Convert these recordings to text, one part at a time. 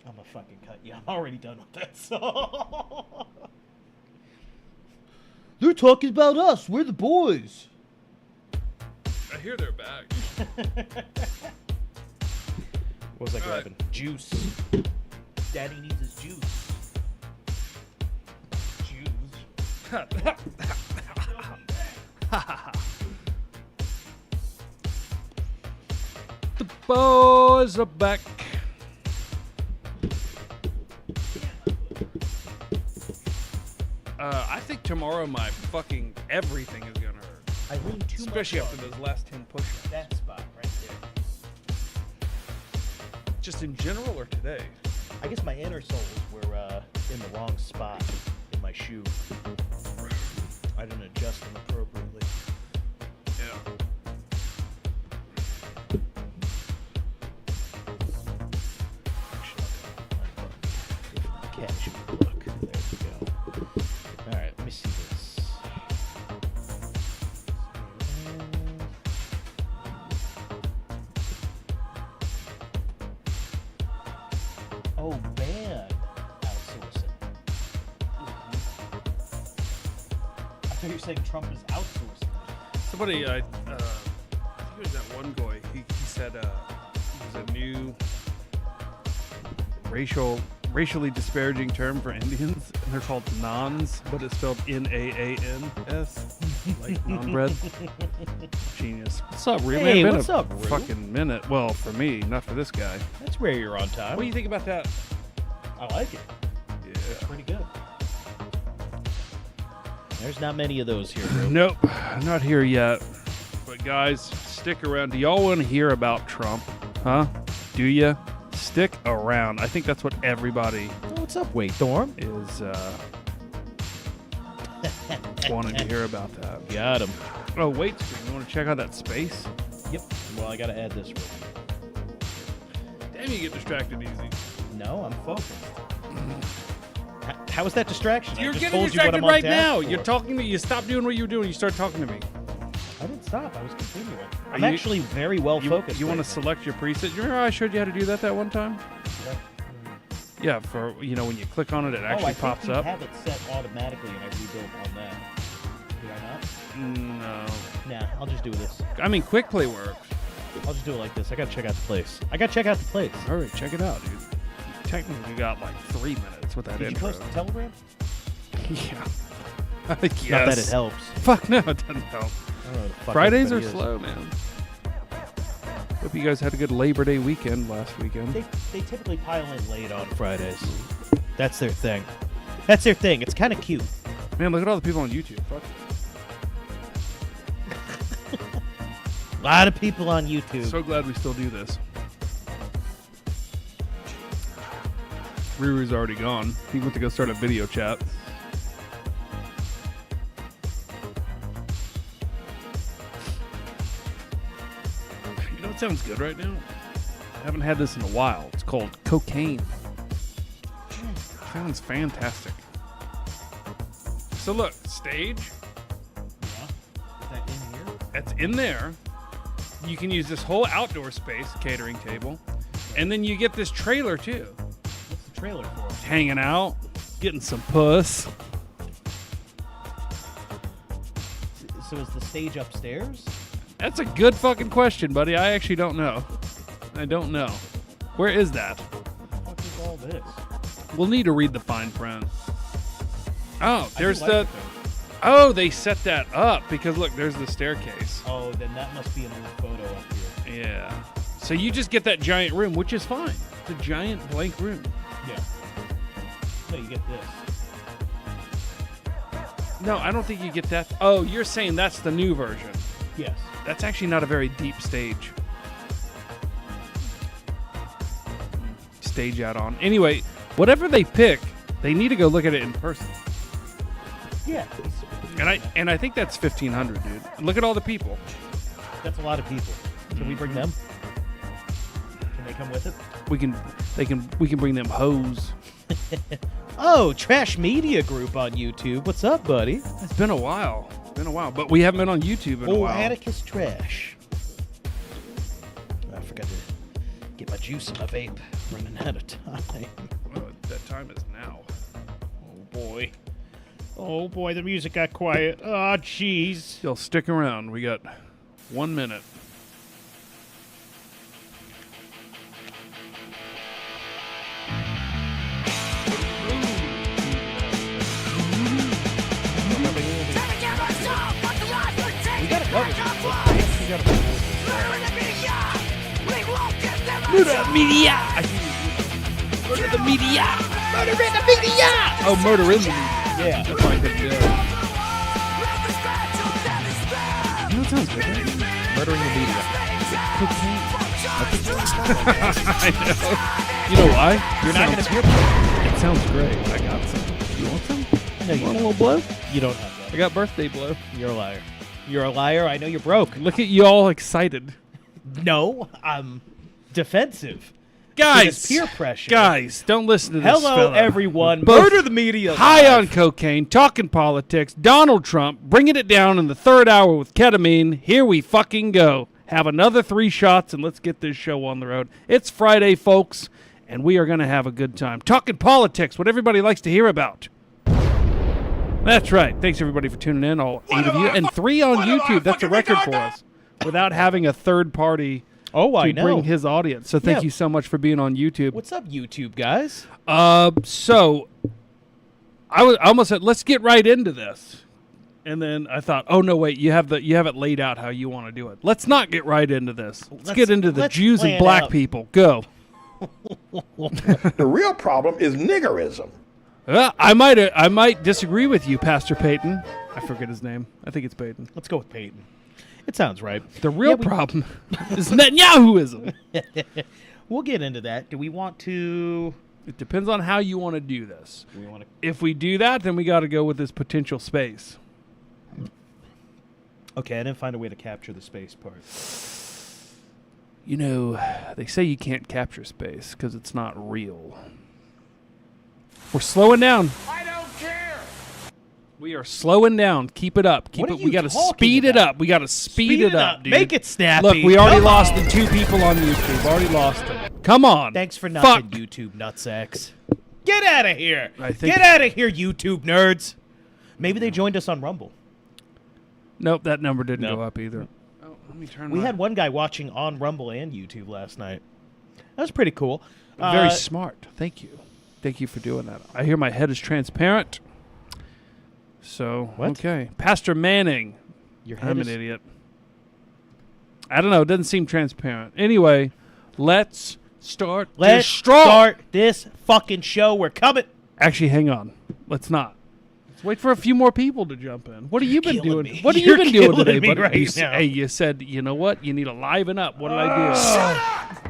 I'm gonna fucking cut you. I'm already done with that song. They're talking about us. We're the boys. I hear they're back. What was I grabbing? Juice. Daddy needs his juice. Juice. The boys are back. I think tomorrow my fucking everything is gonna hurt. I lean too much. Especially after those last 10 push-ups. That spot right there. Just in general or today? I guess my inner soles were in the wrong spot in my shoe. I didn't adjust them appropriately. Yeah. Casual look. There we go. All right, let me see this. Oh, band outsourcing. I thought you were saying Trump is outsourcing. Somebody, I think it was that one guy. He said it was a new racially disparaging term for Indians, and they're called nons, but it's spelled N-A-A-N-S, like non-bread. Genius. What's up, Rue? Hey, Man, what's been a up, Rue? fucking minute. Well, for me, not for this guy. That's rare you're on time. What do you think about that? I like it. It's Yeah. pretty good. There's not many of those here, bro. Nope, not here yet. But guys, stick around. Do y'all want to hear about Trump? Huh? Do ya? Stick around. I think that's what everybody Oh, what's up, Wait Thorm? is wanting to hear about that. Got him. Oh, wait, screen. You want to check out that space? Yep. Well, I gotta add this real quick. Damn, you get distracted easy. No, I'm focused. How is that distraction? I You're just getting told you what distracted I'm on right task now. for. You're talking to me. You stopped doing what you were doing. You started talking to me. I didn't stop. I was continuing. I'm you- actually very well focused. You want to select your preset? You remember how I showed you how to do that one time? Yeah, for when you click on it, it actually pops I up. have it set automatically, and I rebuilt on that. Did I not? No. Nah, I'll just do this. I mean, quick play works. I'll just do it like this. I gotta check out the place. All right, check it out, dude. You technically got like 3 minutes with that Did you intro. post the Telegram? Yeah. Not that it helps. Fuck no, it doesn't help. I don't know what the fuck Fridays are everybody is. slow, man. Hope you guys had a good Labor Day weekend last weekend. They typically pile in late on Fridays. That's their thing. It's kind of cute. Man, look at all the people on YouTube. Fuck. A lot of people on YouTube. So glad we still do this. Ruru's already gone. He went to go start a video chat. You know what sounds good right now? I haven't had this in a while. It's called cocaine. Sounds fantastic. So look, stage. Yeah. Is that in here? That's in there. You can use this whole outdoor space, catering table. And then you get this trailer too. What's the trailer for? Hanging out, getting some puss. So is the stage upstairs? That's a good fucking question, buddy. I actually don't know. I don't know. Where is that? What the fuck is all this? We'll need to read the fine print. Oh, I there's do like the... it, though. Oh, they set that up because look, there's the staircase. Oh, then that must be an old photo up here. Yeah. So you just get that giant room, which is fine. It's a giant blank room. Yeah. No, you get this. No, I don't think you get that. Oh, you're saying that's the new version. Yes. That's actually not a very deep stage. Stage out on. Anyway, whatever they pick, they need to go look at it in person. Yeah. And I think that's 1,500, dude. Look at all the people. That's a lot of people. Can we bring them? Can they come with it? We can bring them hoes. Oh, Trash Media Group on YouTube. What's up, buddy? It's been a while. But we haven't been on YouTube in a Oh, while. Atticus Trash. I forgot to get my juice in my vape. Running out of time. Well, that time is now. Oh boy. Oh boy, the music got quiet. Oh jeez. Y'all stick around. We got 1 minute. MurderTheMedia! MurderTheMedia! MurderTheMedia! Oh, Murder in the Media. Yeah. That's my good deal. You know what sounds good, right? Murdering the media. I know. You know why? You're not going to hear It sounds great. I got some. You want some? No, you Want a don't. little blow? You don't have I that. got birthday blow. You're a liar. You're a liar. I know you're broke. Look at you all excited. No, I'm defensive. Guys, It's peer pressure. Guys, don't listen to this Hello, fella. everyone. Both Murder the media. High live. on cocaine, talking politics, Donald Trump, bringing it down in the third hour with ketamine. Here we fucking go. Have another 3 shots and let's get this show on the road. It's Friday, folks, and we are going to have a good time. Talking politics, what everybody likes to hear about. That's right. Thanks, everybody, for tuning in, all 8 of you. And 3 on YouTube. That's a record for us. Without having a third party Oh, I to know. bring his audience. So thank Yeah. you so much for being on YouTube. What's up, YouTube guys? So I almost said, let's get right into this. And then I thought, oh no, wait, you have it laid out how you want to do it. Let's not get right into this. Let's get into the let's Jews and plan black out. people. Go. The real problem is niggerism. I might disagree with you, Pastor Peyton. I forget his name. I think it's Peyton. Let's go with Peyton. It sounds right. The real problem is Netanyahuism. We'll get into that. Do we want to? It depends on how you want to do this. Do we want to? If we do that, then we got to go with this potential space. Okay, I didn't find a way to capture the space part. You know, they say you can't capture space because it's not real. We're slowing down. I don't care. We are slowing down. Keep it up. What are We you got to talking speed it about? up. We got to speed it up, dude. Make it snappy. Look, we already Come lost on. the 2 people on YouTube. Already lost them. Come on. Thanks for Fuck. nothing, YouTube nutsacks. Get out of here. I think- Get out of here, YouTube nerds. Maybe they joined us on Rumble. Nope, that number didn't No. go up either. Oh, let me turn We my... had one guy watching on Rumble and YouTube last night. That was pretty cool. Very smart. Thank you. Thank you for doing that. I hear my head is transparent. So, What? okay. Pastor Manning. Your head I'm is- an idiot. I don't know. It doesn't seem transparent. Anyway, let's start Let's this strong. start this fucking show. We're coming. Actually, hang on. Let's not. Let's wait for a few more people to jump in. What have you been killing doing? me. What have You're you been doing killing today, me buddy? right You s- now. Hey, you said, you know what? You need to liven up. What did I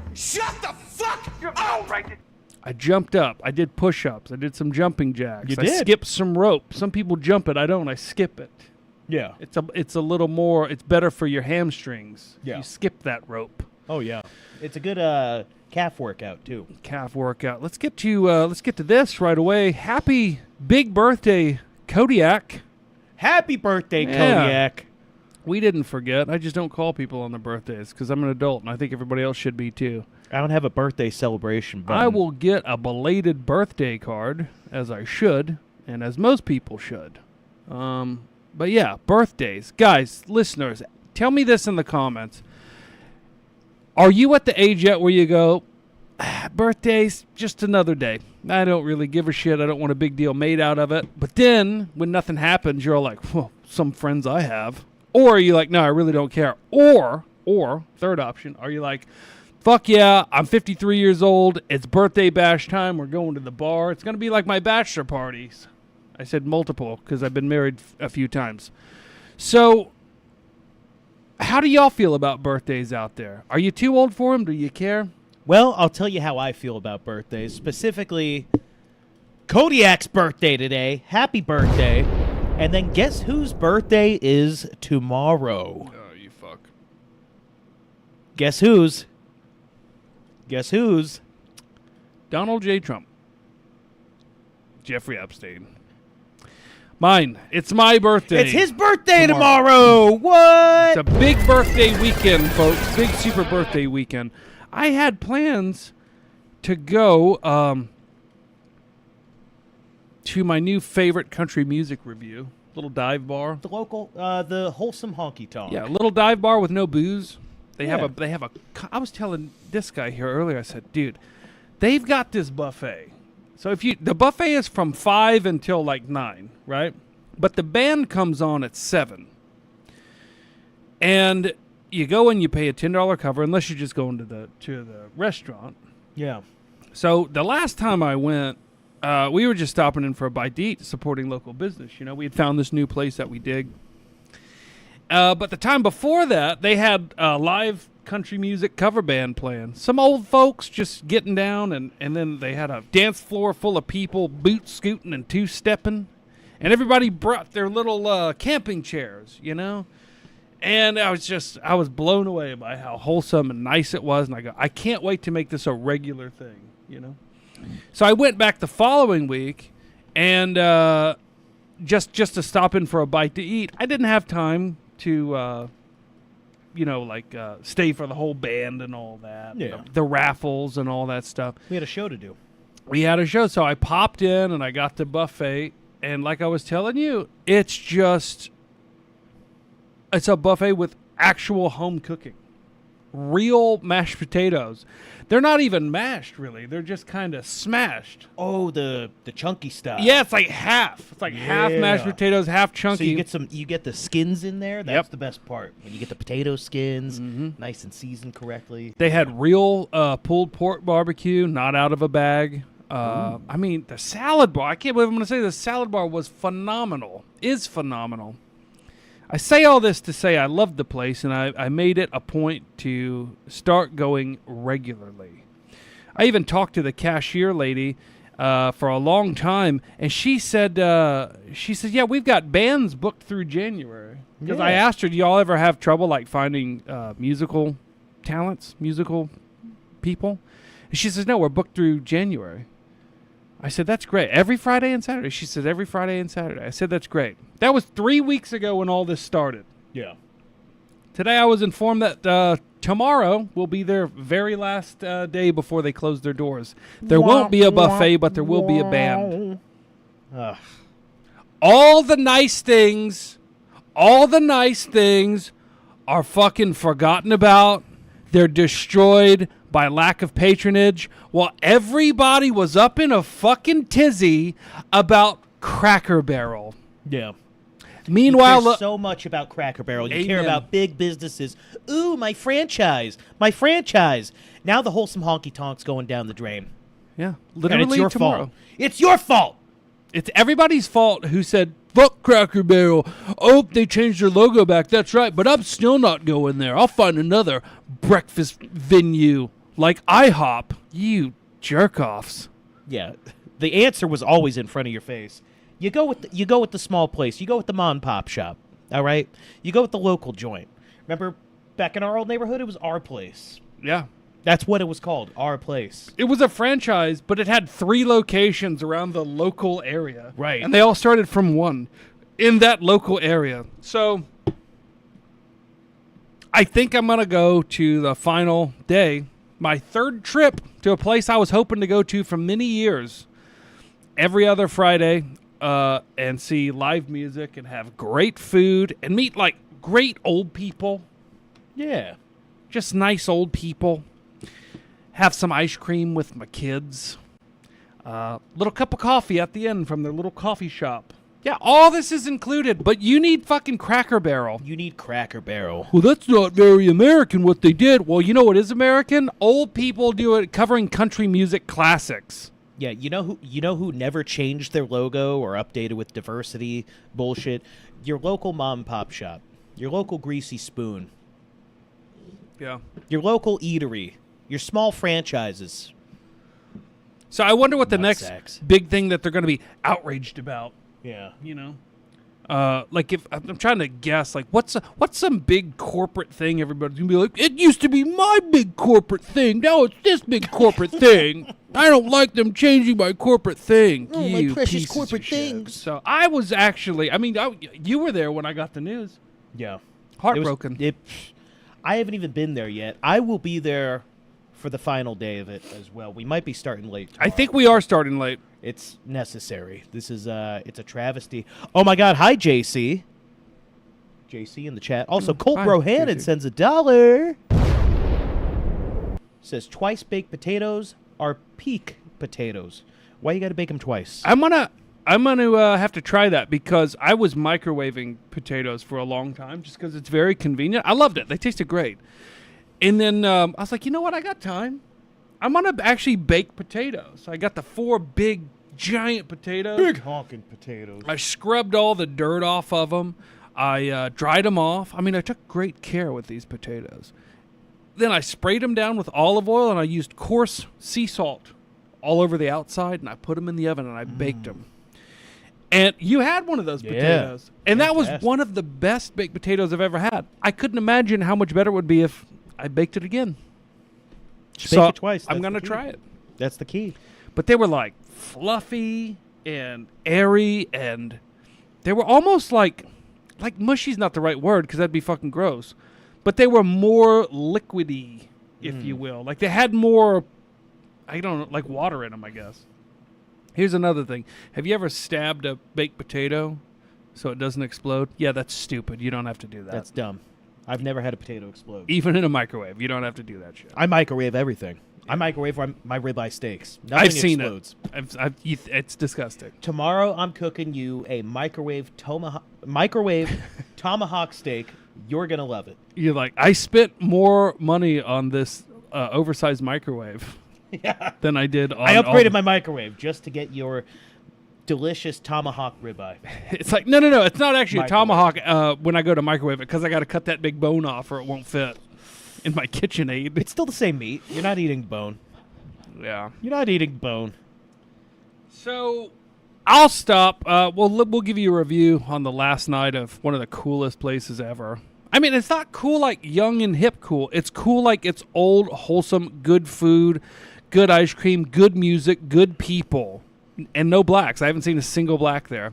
do? Shut the fuck up. I jumped up. I did push-ups. I did some jumping jacks. You I did. skipped some rope. Some people jump it. I don't. I skip it. Yeah. It's a little more. It's better for your hamstrings. Yeah. You skip that rope. Oh, yeah. It's a good calf workout, too. Calf workout. Let's get to this right away. Happy big birthday, Kodiak. Happy birthday, Yeah. Kodiak. We didn't forget. I just don't call people on their birthdays because I'm an adult, and I think everybody else should be too. I don't have a birthday celebration button. I will get a belated birthday card, as I should, and as most people should. But yeah, birthdays. Guys, listeners, tell me this in the comments. Are you at the age yet where you go, birthdays, just another day. I don't really give a shit. I don't want a big deal made out of it. But then, when nothing happens, you're like, well, some friends I have. Or are you like, no, I really don't care. Or, third option, are you like, fuck yeah, I'm 53 years old. It's birthday bash time. We're going to the bar. It's going to be like my bachelor parties. I said multiple because I've been married a few times. So, how do y'all feel about birthdays out there? Are you too old for them? Do you care? Well, I'll tell you how I feel about birthdays. Specifically, Kodiak's birthday today. Happy birthday. And then guess whose birthday is tomorrow? Oh, you fuck. Guess whose? Guess whose? Donald J. Trump. Jeffrey Epstein. Mine. It's my birthday. It's his birthday Tomorrow. tomorrow. What? It's a big birthday weekend, folks. Big super birthday weekend. I had plans to go to my new favorite country music review, little dive bar. The local, the wholesome honky tonk. Yeah, a little dive bar with no booze. They Yeah. have a. I was telling this guy here earlier. I said, dude, they've got this buffet. So the buffet is from 5 until like 9, right? But the band comes on at 7, and you go and you pay a $10 cover unless you're just going to the restaurant. Yeah. So the last time I went, we were just stopping in for a bite to eat, supporting local business. You know, we had found this new place that we dig. But the time before that, they had a live country music cover band playing. Some old folks just getting down, and then they had a dance floor full of people boot scooting and two-stepping. And everybody brought their little camping chairs, you know? And I was blown away by how wholesome and nice it was. And I go, I can't wait to make this a regular thing, you know? So I went back the following week, and just to stop in for a bite to eat. I didn't have time to, stay for the whole band and all that. Yeah. The raffles and all that stuff. We had a show to do. We had a show, so I popped in and I got the buffet. And like I was telling you, it's a buffet with actual home cooking. Real mashed potatoes. They're not even mashed, really. They're just kind of smashed. Oh, the chunky stuff. Yeah, it's like half. It's like half mashed potatoes, half chunky. So you get the skins in there. That's the best part. When you get the potato skins, nice and seasoned correctly. They had real pulled pork barbecue, not out of a bag. I mean, the salad bar. I can't believe I'm going to say the salad bar was phenomenal. Is phenomenal. I say all this to say I love the place, and I made it a point to start going regularly. I even talked to the cashier lady for a long time, and she said, yeah, we've got bands booked through January. Because I asked her, do y'all ever have trouble like finding musical talents, musical people? And she says, no, we're booked through January. I said, that's great. Every Friday and Saturday? She said, every Friday and Saturday. I said, that's great. That was 3 weeks ago when all this started. Yeah. Today I was informed that tomorrow will be their very last day before they close their doors. There won't be a buffet, but there will be a band. All the nice things are fucking forgotten about. They're destroyed by lack of patronage, while everybody was up in a fucking tizzy about Cracker Barrel. Yeah. Meanwhile, you care so much about Cracker Barrel. You care Amen. about big businesses. Ooh, my franchise. Now the wholesome honky tonk's going down the drain. yeah, And literally it's your tomorrow. fault. It's your fault. It's everybody's fault who said, fuck Cracker Barrel. Oh, they changed their logo back. That's right, but I'm still not going there. I'll find another breakfast venue like IHOP. You jerk-offs. Yeah. The answer was always in front of your face. You go with the small place. You go with the mom and pop shop. All right? You go with the local joint. Remember back in our old neighborhood, it was Our Place. Yeah. That's what it was called, Our Place. It was a franchise, but it had 3 locations around the local area. Right. And they all started from one in that local area. So I think I'm going to go to the final day, my 3rd trip to a place I was hoping to go to for many years, every other Friday, and see live music and have great food and meet like great old people. Yeah. Just nice old people. Have some ice cream with my kids. Little cup of coffee at the end from their little coffee shop. Yeah, all this is included, but you need fucking Cracker Barrel. You need Cracker Barrel. Well, that's not very American what they did. Well, you know what is American? Old people do it covering country music classics. Yeah, you know who never changed their logo or updated with diversity bullshit? Your local mom and pop shop. Your local Greasy Spoon. Yeah. Your local eatery. Your small franchises. So I wonder what the next Nutsacks. big thing that they're going to be outraged about. Yeah. You know, like if I'm trying to guess, like what's some big corporate thing everybody's gonna be like? It used to be my big corporate thing. Now it's this big corporate thing. I don't like them changing my corporate thing. Oh, you my precious pieces of corporate shit. things. So I was actually, you were there when I got the news. Yeah. Heartbroken. I haven't even been there yet. I will be there for the final day of it as well. We might be starting late I tomorrow. think we are starting late. It's necessary. This is it's a travesty. Oh my God! Hi, JC. JC in the chat. Also, Colt hi, Brohannon JC. sends $1. Says twice baked potatoes are peak potatoes. Why you got to bake them twice? I'm gonna have to try that because I was microwaving potatoes for a long time just because it's very convenient. I loved it. They tasted great. And then I was like, you know what? I got time. I'm gonna actually bake potatoes. I got the 4 big, giant potatoes. Big honking potatoes. I scrubbed all the dirt off of them. I dried them off. I mean, I took great care with these potatoes. Then I sprayed them down with olive oil, and I used coarse sea salt all over the outside, and I put them in the oven, and I baked them. And you had one of those potatoes. And that was Fantastic. one of the best baked potatoes I've ever had. I couldn't imagine how much better it would be if I baked it again. Just bake it twice. I'm That's going to the key. try it. That's the key. But they were like fluffy and airy, and they were almost like mushy's not the right word because that'd be fucking gross. But they were more liquidy, if you will. Like they had more, I don't know, like water in them, I guess. Here's another thing. Have you ever stabbed a baked potato so it doesn't explode? Yeah, that's stupid. You don't have to do that. That's dumb. I've never had a potato explode. Even in a microwave, you don't have to do that shit. I microwave everything. I microwave my ribeye steaks. Nothing I've seen explodes. it. It's disgusting. Tomorrow I'm cooking you a microwave tomahawk steak. You're gonna love it. You're like, I spent more money on this oversized microwave Yeah. than I did on I all upgraded the- my microwave just to get your delicious tomahawk ribeye. It's like, no. It's not actually a Microwave. tomahawk when I go to microwave it because I got to cut that big bone off or it won't fit in my KitchenAid. It's still the same meat. You're not eating bone. Yeah. You're not eating bone. So I'll stop. We'll give you a review on the last night of one of the coolest places ever. I mean, it's not cool like young and hip cool. It's cool like it's old, wholesome, good food, good ice cream, good music, good people, and no blacks. I haven't seen a single black there.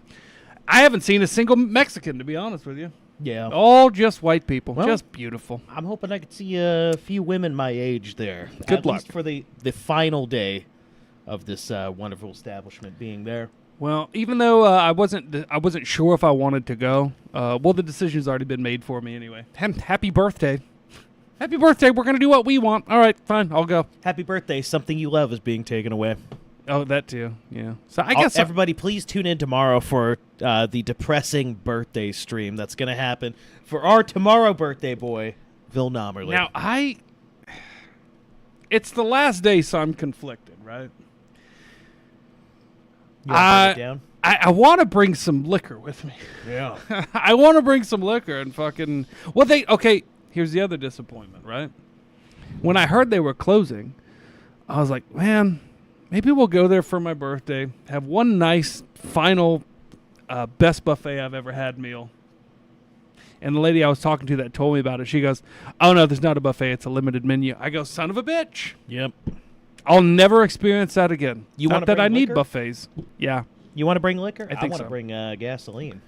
I haven't seen a single Mexican, to be honest with you. Yeah. All just white people. Well, just beautiful. I'm hoping I could see a few women my age there. Good At luck. least for the final day of this wonderful establishment being there. Well, even though I wasn't sure if I wanted to go, the decision's already been made for me anyway. Happy birthday. Happy birthday. We're going to do what we want. All right, fine. I'll go. Happy birthday. Something you love is being taken away. Oh, that too. Yeah. So I guess everybody, please tune in tomorrow for the depressing birthday stream that's going to happen for our tomorrow birthday boy, Vil Nomerly. now it's the last day, so I'm conflicted, right? You wanna break it down? I want to bring some liquor with me. Yeah. I want to bring some liquor and fucking. Okay, here's the other disappointment, right? When I heard they were closing, I was like, man, maybe we'll go there for my birthday, have one nice final best buffet I've ever had meal. And the lady I was talking to that told me about it, she goes, oh, no, there's not a buffet. It's a limited menu. I go, son of a bitch. Yep. I'll never experience that again. You Not wanna that bring I need liquor? buffets. Yeah. You want to bring liquor? I think want to so. bring gasoline.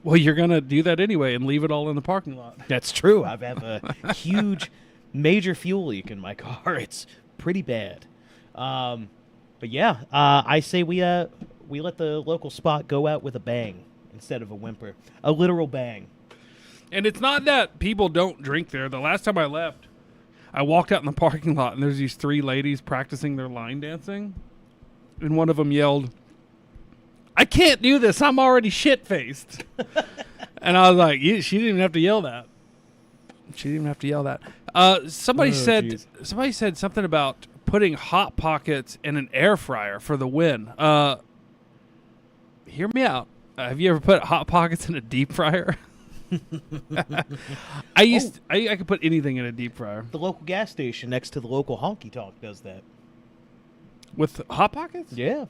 Well, you're going to do that anyway and leave it all in the parking lot. That's true. I have a huge, major fuel leak in my car. It's pretty bad. But yeah, I say we let the local spot go out with a bang instead of a whimper. A literal bang. And it's not that people don't drink there. The last time I left, I walked out in the parking lot, and there's these 3 ladies practicing their line dancing. And one of them yelled, I can't do this. I'm already shit-faced. And I was like, she didn't even have to yell that. She didn't even have to yell that. Somebody said something about putting Hot Pockets in an air fryer for the win. Hear me out. Have you ever put Hot Pockets in a deep fryer? I could put anything in a deep fryer. The local gas station next to the local honky tonk does that. With Hot Pockets? Yeah.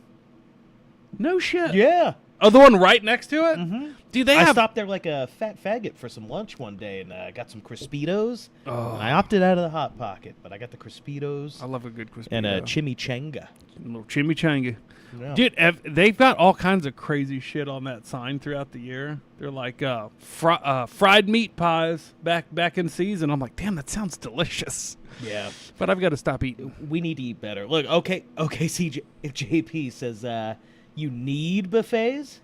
No shit. Yeah. Oh, the one right next to it? Mm-hmm. Dude, they I have... stopped there like a fat faggot for some lunch one day and got some Crispitos. Oh. And I opted out of the Hot Pocket, but I got the Crispitos I love a good crispy. and a chimichanga. little chimichanga. No. Dude, they've got all kinds of crazy shit on that sign throughout the year. They're like fried meat pies back in season. I'm like, damn, that sounds delicious. Yeah. But I've got to stop eating. We need to eat better. Look, okay, JP says you need buffets.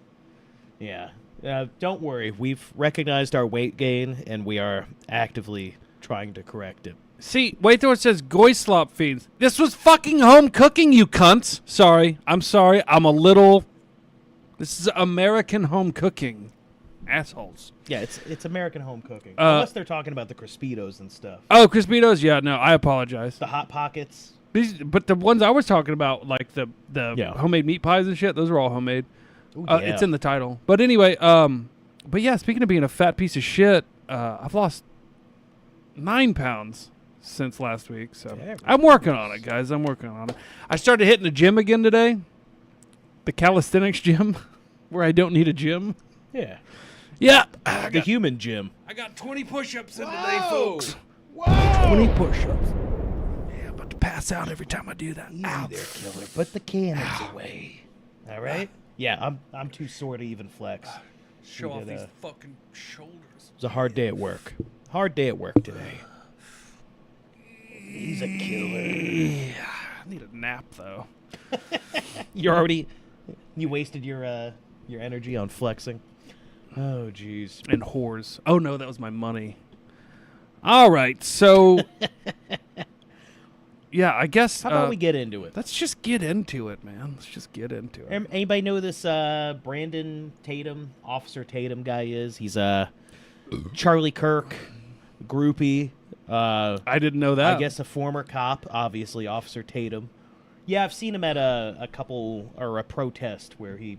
Yeah. Don't worry. We've recognized our weight gain, and we are actively trying to correct it. See, wait till it says Goyslop fiends. This was fucking home cooking, you cunts. Sorry. I'm sorry. This is American home cooking. Assholes. Yeah, it's American home cooking. Unless they're talking about the Crispitos and stuff. Oh, Crispitos? Yeah, no, I apologize. The Hot Pockets. But the ones I was talking about, like the homemade meat pies and shit, those are all homemade. Ooh, yeah. It's in the title. But anyway, but yeah, speaking of being a fat piece of shit, I've lost 9 pounds since last week. So I'm working on it, guys. I'm working on it. I started hitting the gym again today. The calisthenics gym, where I don't need a gym. Yeah. Yeah. The human gym. I got 20 push-ups in today, folks. Whoa! 20 push-ups. Yeah, about to pass out every time I do that. Easy there, killer. Put the cannons away. All right? Yeah, I'm too sore to even flex. Show off these fucking shoulders. It was a hard day at work. Hard day at work today. He's a killer. Yeah, I need a nap, though. You wasted your energy on flexing. Oh, jeez. And whores. Oh, no, that was my money. All right, so... yeah, I guess... How about we get into it? Let's just get into it, man. Let's just get into it. Anybody know who this Brandon Tatum, Officer Tatum guy is? He's a Charlie Kirk groupie. I didn't know that. I guess a former cop, obviously, Officer Tatum. Yeah, I've seen him at a protest where he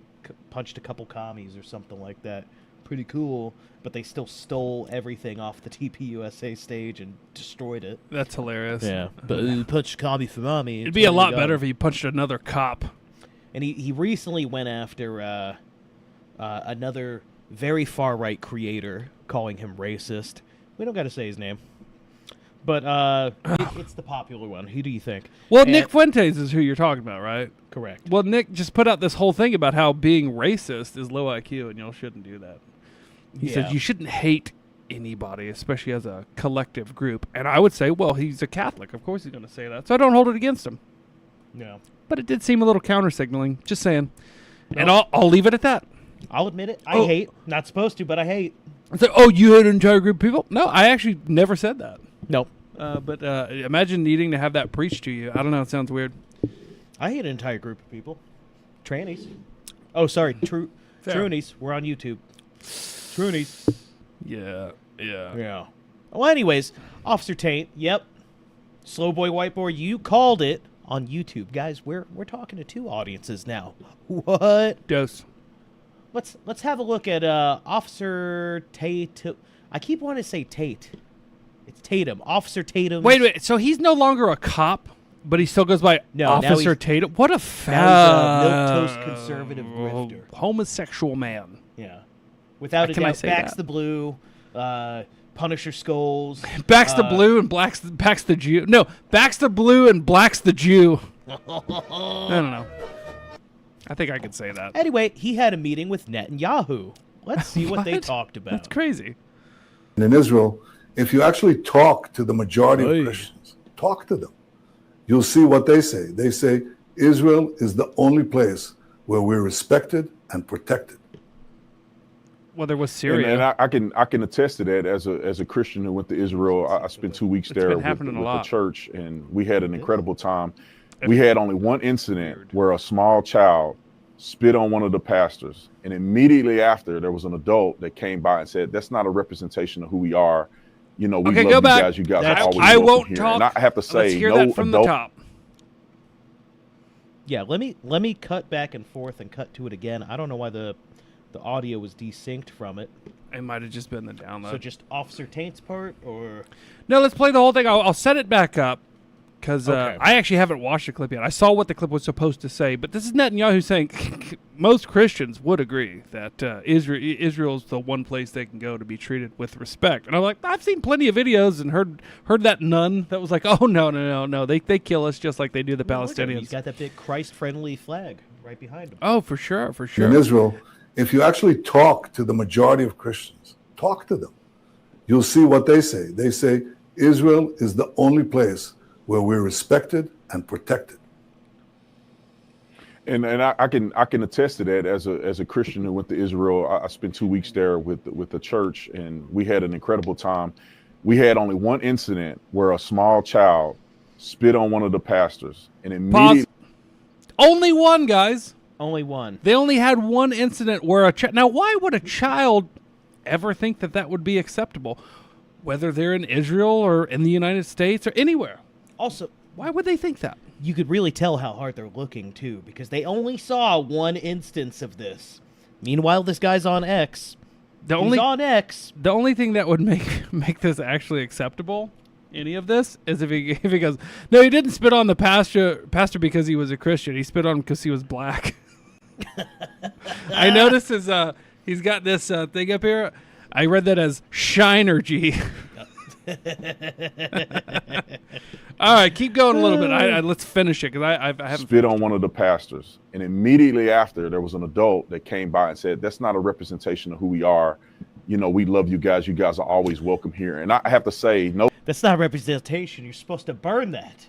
punched a couple commies or something like that. Pretty cool, but they still stole everything off the TPUSA stage and destroyed it. That's hilarious. Yeah, but he punched a commie for mommy. It'd be a lot better if he punched another cop. And he recently went after another very far-right creator, calling him racist. We don't got to say his name. But it's the popular one. Who do you think? Well, Nick Fuentes is who you're talking about, right? Correct. Well, Nick just put out this whole thing about how being racist is low IQ, and y'all shouldn't do that. He said you shouldn't hate anybody, especially as a collective group. And I would say, well, he's a Catholic. Of course he's going to say that. So I don't hold it against him. No. But it did seem a little counter-signaling. Just saying. No. And I'll leave it at that. I'll admit it. I hate. Not supposed to, but I hate. It's like, oh, you hate an entire group of people? No, I actually never said that. No. But imagine needing to have that preached to you. I don't know. It sounds weird. I hate an entire group of people. Trannies. Oh, sorry. Troonies. We're on YouTube. Troonies. Yeah. Well, anyways, Officer Taint. Yep. Slow boy, white boy. You called it on YouTube, guys. We're talking to two audiences now. What? Dose. Let's have a look at Officer Tate. I keep wanting to say Tate. It's Tatum. Officer Tatum. Wait. So he's no longer a cop, but he still goes by Officer Tatum. What a milquetoast conservative grifter. Homosexual man. Yeah. Without a doubt, backs that? the blue, Punisher skulls. Backs the blue and backs the Jew. No, backs the blue and blacks the Jew. I don't know. I think I could say that. Anyway, he had a meeting with Netanyahu. Let's see what they talked about. That's crazy. In Israel, if you actually talk to the majority of Christians, talk to them, you'll see what they say. They say Israel is the only place where we're respected and protected. Well, there was Syria. And I can attest to that as a Christian who went to Israel. I spent 2 weeks there with the church, and we had an incredible time. We had only one incident where a small child spit on one of the pastors, and immediately after, there was an adult that came by and said, "That's not a representation of who we are. You know, we love you guys. You guys are always welcome I won't here." talk. And I have to say, let's hear that from the top. Yeah, let me cut back and forth and cut to it again. I don't know why the audio was desynced from it. It might have just been the download. So just Officer Taint's part, or no? Let's play the whole thing. I'll set it back up. because Okay. I actually haven't watched the clip yet. I saw what the clip was supposed to say, but this is Netanyahu saying most Christians would agree that Israel's the one place they can go to be treated with respect. And I'm like, I've seen plenty of videos and heard that nun that was like, oh, no, they kill us just like they do the Palestinians. He's got that big Christ-friendly flag right behind him. Oh, for sure. In Israel, if you actually talk to the majority of Christians, talk to them, you'll see what they say. They say Israel is the only place where we're respected and protected. And I can attest to that as a Christian who went to Israel. I spent 2 weeks there with the church, and we had an incredible time. We had only one incident where a small child spit on one of the pastors, and immediately. Only one, guys. Only one. They only had one incident where a child. Now, why would a child ever think that would be acceptable, whether they're in Israel or in the United States or anywhere? Also, why would they think that? You could really tell how hard they're looking, too, because they only saw one instance of this. Meanwhile, this guy's on X. He's on X. The only thing that would make this actually acceptable, any of this, is if he goes, no, he didn't spit on the pastor because he was a Christian. He spit on him because he was black. I noticed he's got this thing up here. I read that as Shinergy. All right, keep going a little bit. Let's finish it because I haven't spit on one of the pastors, and immediately after there was an adult that came by and said, "That's not a representation of who we are. You know, we love you guys. You guys are always welcome here." And I have to say, no, that's not representation. You're supposed to burn that.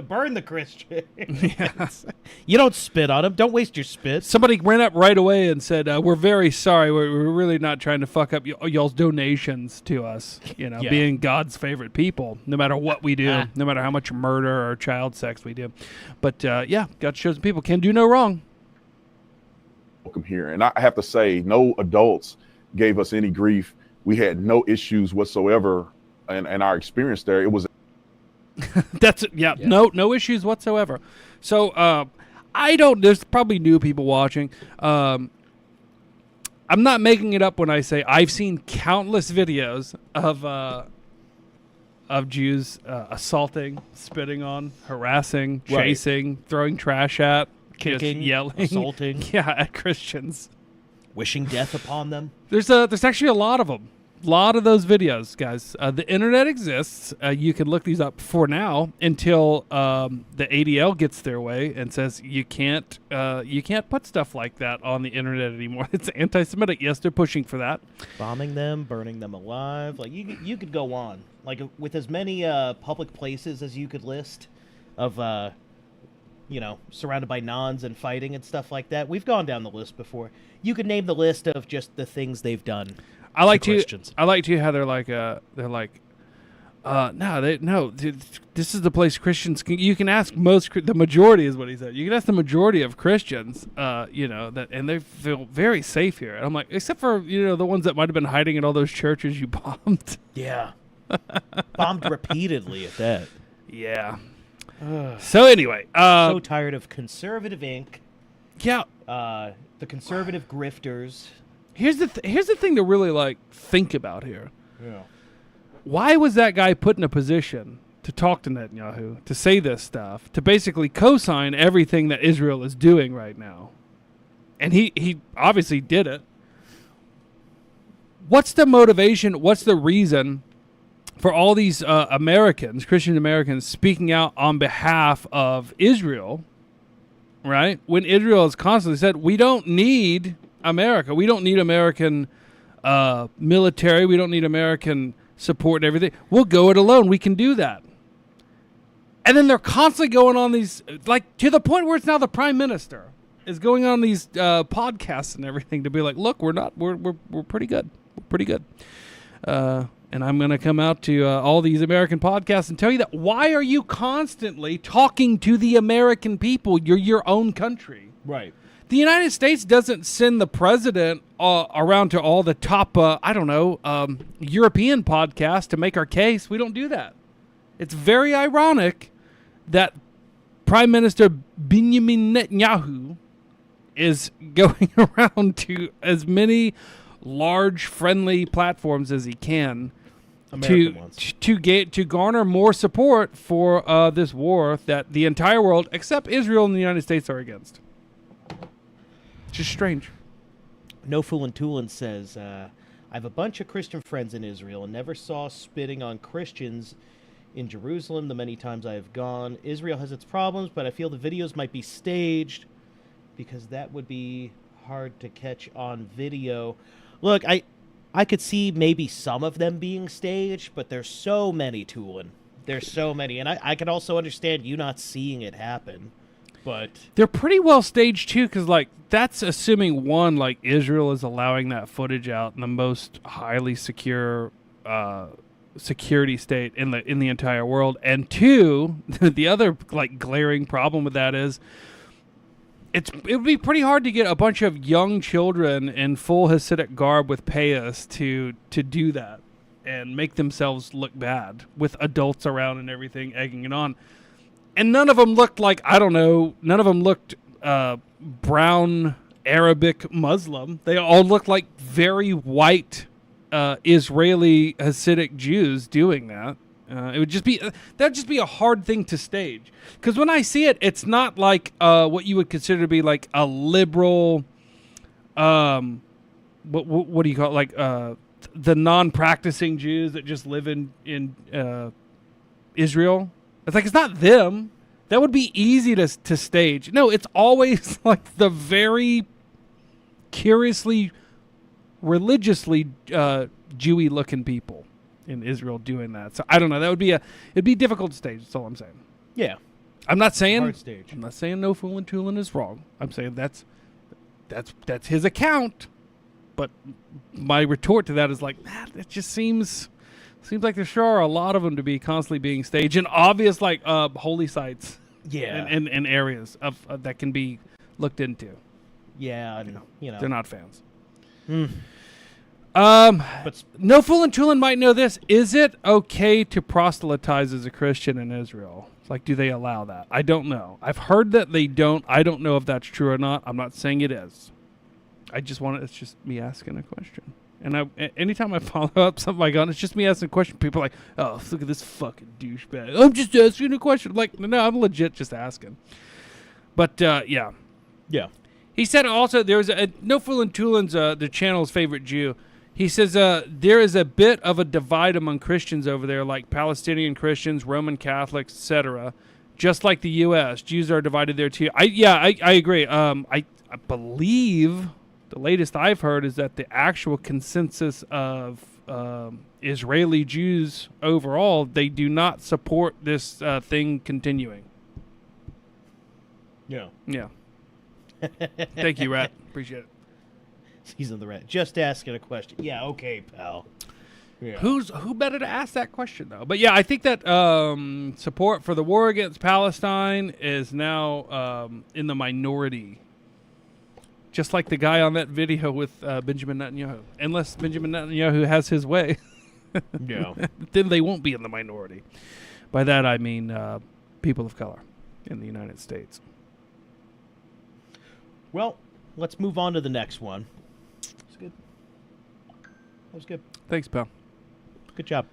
Burn the Christian. Yes. You don't spit on him. Don't waste your spit. Somebody ran up right away and said, we're very sorry. We're really not trying to fuck up y'all's donations to us, being God's favorite people, no matter what we do, no matter how much murder or child sex we do. But, God's chosen people can do no wrong. Welcome here. And I have to say, no adults gave us any grief. We had no issues whatsoever in our experience there. It was no issues whatsoever. So there's probably new people watching. I'm not making it up when I say I've seen countless videos of Jews assaulting, spitting on, harassing, chasing, throwing trash at, kicking, yelling, assaulting, at Christians, wishing death upon them. There's actually a lot of them. A lot of those videos, guys. The internet exists. You can look these up for now until the ADL gets their way and says you can't put stuff like that on the internet anymore. It's anti-Semitic. Yes, they're pushing for that. Bombing them, burning them alive. Like you could go on. Like with as many public places as you could list of surrounded by nuns and fighting and stuff like that. We've gone down the list before. You could name the list of just the things they've done. I like to how they're like this is the place Christians can. You can ask the majority is what he said. You can ask the majority of Christians, and they feel very safe here. And I'm like, except for the ones that might have been hiding in all those churches you bombed. Yeah, bombed repeatedly at that. Yeah. So anyway, so tired of conservative ink. Yeah. The conservative grifters. Here's the thing to really think about here. Yeah. Why was that guy put in a position to talk to Netanyahu, to say this stuff, to basically co-sign everything that Israel is doing right now? And he obviously did it. What's the motivation? What's the reason for all these Christian Americans, speaking out on behalf of Israel, right? When Israel has constantly said, we don't need America. We don't need American military. We don't need American support and everything. We'll go it alone. We can do that. And then they're constantly going on these, to the point where it's now the prime minister is going on these podcasts and everything to be like, look, we're pretty good. We're pretty good. And I'm going to come out to all these American podcasts and tell you that why are you constantly talking to the American people? You're your own country. Right. The United States doesn't send the president around to all the top, European podcasts to make our case. We don't do that. It's very ironic that Prime Minister Benjamin Netanyahu is going around to as many large, friendly platforms as he can American ones. to garner more support for this war that the entire world, except Israel and the United States, are against. Just strange. No Foolin' Toolin' says, I have a bunch of Christian friends in Israel and never saw spitting on Christians in Jerusalem the many times I have gone. Israel has its problems, but I feel the videos might be staged because that would be hard to catch on video. Look, I could see maybe some of them being staged, but there's so many, Toolin'. There's so many. And I can also understand you not seeing it happen. But they're pretty well staged, too, because, like, that's assuming, one, like, Israel is allowing that footage out in the most highly secure security state in the entire world. And two, the other, like, glaring problem with that is it would be pretty hard to get a bunch of young children in full Hasidic garb with payas to do that and make themselves look bad with adults around and everything egging it on. And none of them looked like, I don't know, none of them looked brown Arabic Muslim. They all looked like very white Israeli Hasidic Jews doing that. It would just be that'd just be a hard thing to stage, because when I see it, it's not like what you would consider to be like a liberal, what do you call it? Like the non-practicing Jews that just live in Israel. It's like, it's not them. That would be easy to stage. No, it's always like the very curiously, religiously Jewy looking people in Israel doing that. So I don't know. That would it'd be difficult to stage. That's all I'm saying. yeah, I'm not saying hard stage. I'm not saying No Foolin' Toolin' is wrong. I'm saying that's his account. But my retort to that is like, it just seems like there sure are a lot of them to be constantly being staged in obvious, like, holy sites. Yeah. And areas of that can be looked into. Yeah, and, you know. They're not fans. But No Foolin' Toolin' might know this. Is it okay to proselytize as a Christian in Israel? Like, do they allow that? I don't know. I've heard that they don't. I don't know if that's true or not. I'm not saying it is. It's just me asking a question. And anytime I follow up something like that, it's just me asking a question. People are like, oh, look at this fucking douchebag. I'm just asking a question. Like, no, I'm legit just asking. But, yeah. yeah. He said also there's No Foolin' Toolin's the channel's favorite Jew. He says there is a bit of a divide among Christians over there, like Palestinian Christians, Roman Catholics, etc. Just like the U.S., Jews are divided there too. I agree. I believe the latest I've heard is that the actual consensus of Israeli Jews overall, they do not support this thing continuing. Yeah. Yeah. Thank you, Rat. Appreciate it. Season of the Rat. Just asking a question. Yeah, okay, pal. Yeah. Who better to ask that question, though? But yeah, I think that support for the war against Palestine is now in the minority. Just like the guy on that video with Benjamin Netanyahu. Unless Benjamin Netanyahu has his way. Yeah. Then they won't be in the minority. By that I mean people of color in the United States. Well, let's move on to the next one. That's good. That was good. Thanks, pal. Good job.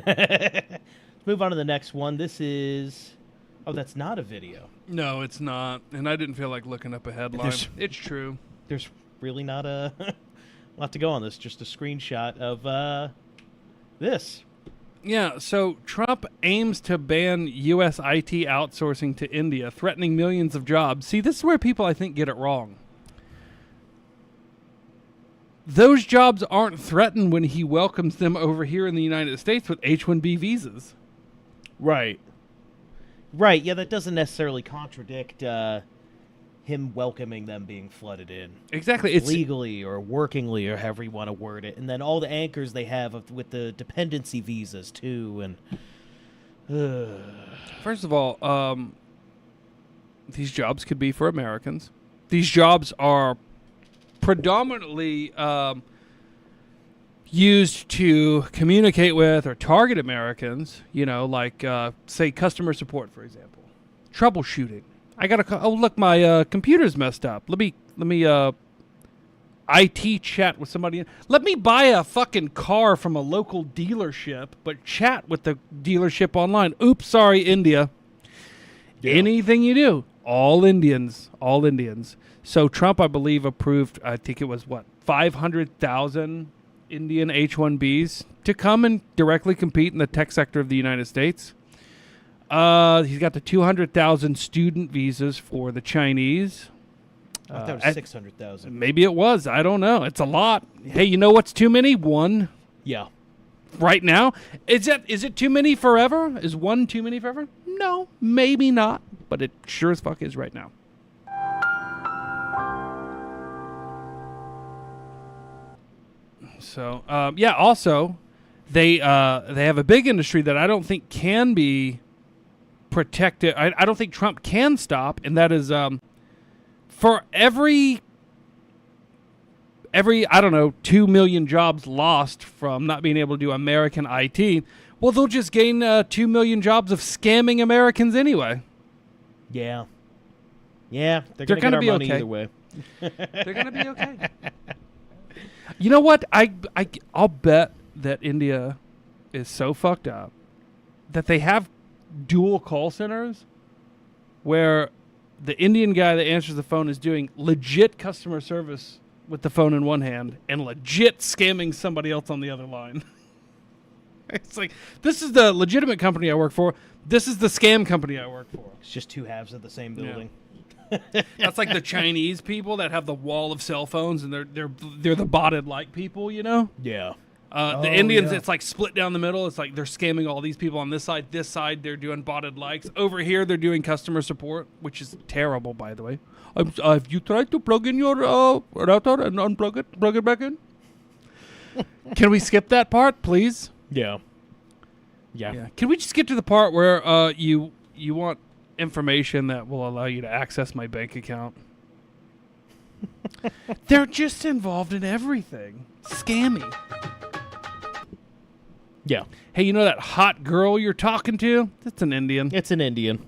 Let's move on to the next one. This is... Oh, that's not a video. No, it's not. And I didn't feel like looking up a headline. It's true. There's really not a lot to go on this. Just a screenshot of this. Yeah, so Trump aims to ban U.S. IT outsourcing to India, threatening millions of jobs. See, this is where people, I think, get it wrong. Those jobs aren't threatened when he welcomes them over here in the United States with H-1B visas. Right. Right, yeah, that doesn't necessarily contradict him welcoming them being flooded in. Exactly. It's legally or workingly or however you want to word it. And then all the anchors they have with the dependency visas, too. And First of all, these jobs could be for Americans. These jobs are predominantly used to communicate with or target Americans, you know, like, say, customer support, for example. Troubleshooting. I got to, oh, look, my computer's messed up. I IT chat with somebody. Let me buy a fucking car from a local dealership, but chat with the dealership online. Oops, sorry, India. Yeah. Anything you do, all Indians. So Trump, I believe, approved, I think it was, 500,000 Indian H-1Bs to come and directly compete in the tech sector of the United States. He's got the 200,000 student visas for the Chinese. I thought it was 600,000. Maybe it was. I don't know. It's a lot. Hey, you know what's too many? One. Yeah. Right now? Is it too many forever? Is one too many forever? No, maybe not. But it sure as fuck is right now. So, also, they have a big industry that I don't think can be protected. I don't think Trump can stop, and that is for every 2 million jobs lost from not being able to do American IT, well, they'll just gain 2 million jobs of scamming Americans anyway. Yeah. Yeah, they're going to be okay either way. They're going to be okay. You know what? I'll bet that India is so fucked up that they have dual call centers where the Indian guy that answers the phone is doing legit customer service with the phone in one hand and legit scamming somebody else on the other line. It's like, this is the legitimate company I work for. This is the scam company I work for. It's just two halves of the same building. Yeah. That's like the Chinese people that have the wall of cell phones, and they're the botted like people, you know? Yeah. The Indians, it's like split down the middle. It's like they're scamming all these people on this side. This side, they're doing botted likes. Over here, they're doing customer support, which is terrible, by the way. Have you tried to plug in your router and unplug it, plug it back in? Can we skip that part, please? Yeah. Can we just get to the part where you want information that will allow you to access my bank account? They're just involved in everything. Scammy. Yeah. Hey, you know that hot girl you're talking to? That's an Indian. It's an Indian.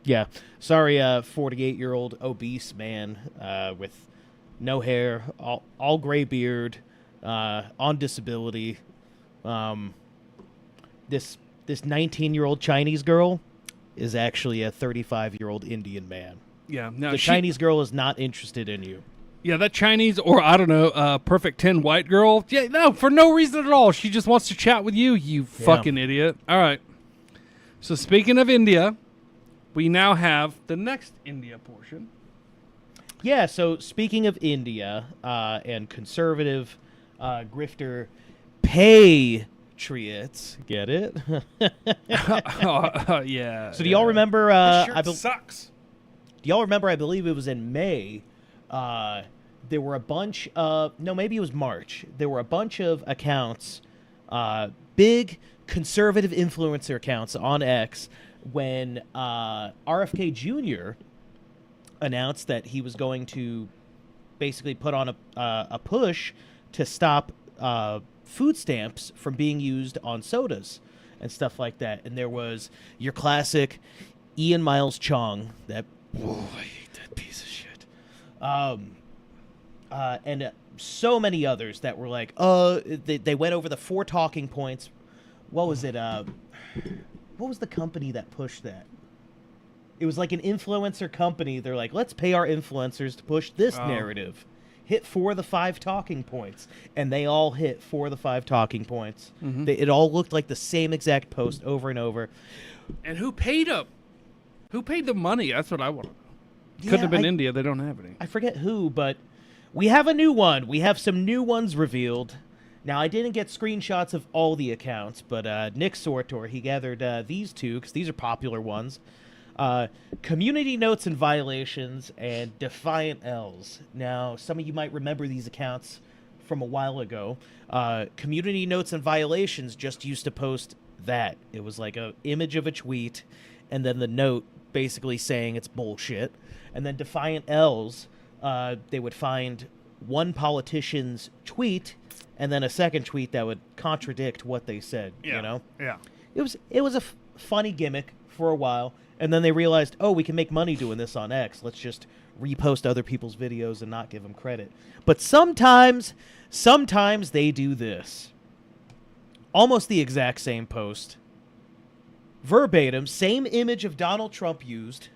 Yeah. Sorry, 48-year-old obese man with no hair, all gray beard, on disability. This 19-year-old Chinese girl is actually a 35-year-old Indian man. Yeah. No, the Chinese girl is not interested in you. Yeah, that Chinese, or I don't know, perfect 10 white girl. Yeah, no, for no reason at all. She just wants to chat with you, you fucking idiot. All right. So speaking of India, we now have the next India portion. Yeah, so speaking of India and conservative grifter PAYtriot, get it? Yeah. So do y'all remember? This shirt sucks. Do y'all remember? I believe it was in May. There were a bunch of maybe it was March. There were a bunch of accounts, big conservative influencer accounts on X, when RFK Jr. announced that he was going to basically put on a push to stop food stamps from being used on sodas and stuff like that. And there was your classic Ian Miles Chong, I hate that piece of shit. And so many others that were like, they went over the 4 talking points. What was it? What was the company that pushed that? It was like an influencer company. They're like, let's pay our influencers to push this narrative. Hit 4 of the 5 talking points. And they all hit 4 of the 5 talking points. Mm-hmm. It all looked like the same exact post over and over. And who paid them? Who paid the money? That's what I want to know. Couldn't have been India. They don't have any. I forget who, but we have a new one. We have some new ones revealed. Now, I didn't get screenshots of all the accounts, but Nick Sortor, he gathered these 2, because these are popular ones. Community Notes and Violations and Defiant L's. Now, some of you might remember these accounts from a while ago. Community Notes and Violations just used to post that. It was like an image of a tweet, and then the note basically saying it's bullshit. And then Defiant L's, they would find one politician's tweet and then a second tweet that would contradict what they said, you know? Yeah. It was a funny gimmick for a while, and then they realized, we can make money doing this on X. Let's just repost other people's videos and not give them credit. But sometimes they do this. Almost the exact same post. Verbatim, same image of Donald Trump used.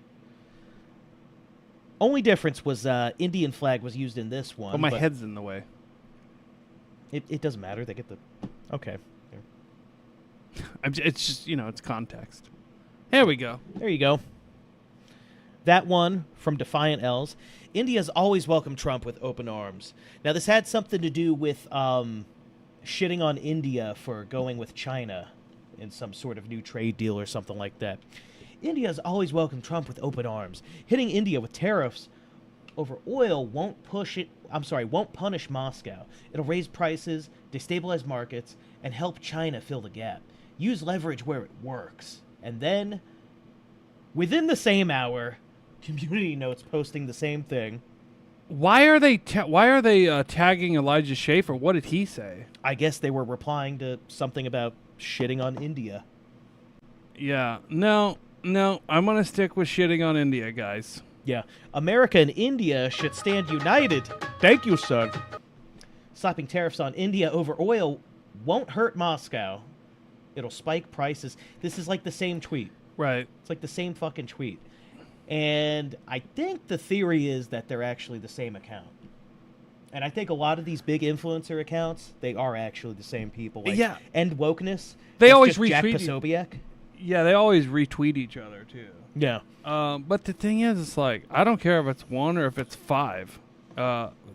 Only difference was Indian flag was used in this one. Oh, my head's in the way. It doesn't matter. They get the... Okay. It's just, it's context. There we go. There you go. That one from Defiant L's. India's always welcomed Trump with open arms. Now, this had something to do with shitting on India for going with China in some sort of new trade deal or something like that. India's always welcomed Trump with open arms. Hitting India with tariffs over oil won't punish Moscow. It'll raise prices, destabilize markets, and help China fill the gap. Use leverage where it works. And then, within the same hour, Community Notes posting the same thing. Why are they tagging Elijah Schaffer? What did he say? I guess they were replying to something about shitting on India. Yeah. No, I'm going to stick with shitting on India, guys. Yeah. America and India should stand united. Thank you, sir. Slapping tariffs on India over oil won't hurt Moscow. It'll spike prices. This is like the same tweet. Right. It's like the same fucking tweet. And I think the theory is that they're actually the same account. And I think a lot of these big influencer accounts, they are actually the same people. Like, yeah. End Wokeness. They always retweet Jack retweet. Posobiec. Yeah, they always retweet each other, too. Yeah. But the thing is, it's like, I don't care if it's 1 or if it's 5.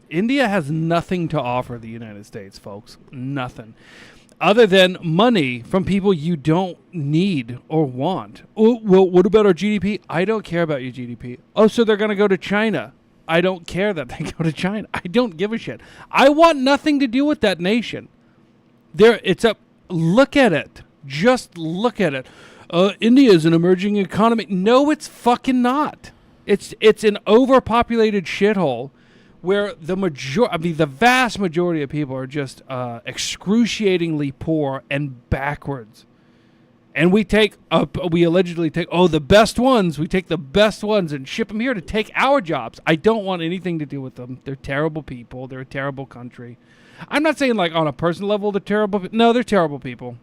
India has nothing to offer the United States, folks. Nothing. Other than money from people you don't need or want. Oh, well, what about our GDP? I don't care about your GDP. Oh, so they're going to go to China. I don't care that they go to China. I don't give a shit. I want nothing to do with that nation. Look at it. Just look at it. India is an emerging economy. No, it's fucking not. It's an overpopulated shithole where the vast majority of people are just excruciatingly poor and backwards. And we allegedly take the best ones. We take the best ones and ship them here to take our jobs. I don't want anything to do with them. They're terrible people. They're a terrible country. I'm not saying like on a personal level they're terrible. No, they're terrible people.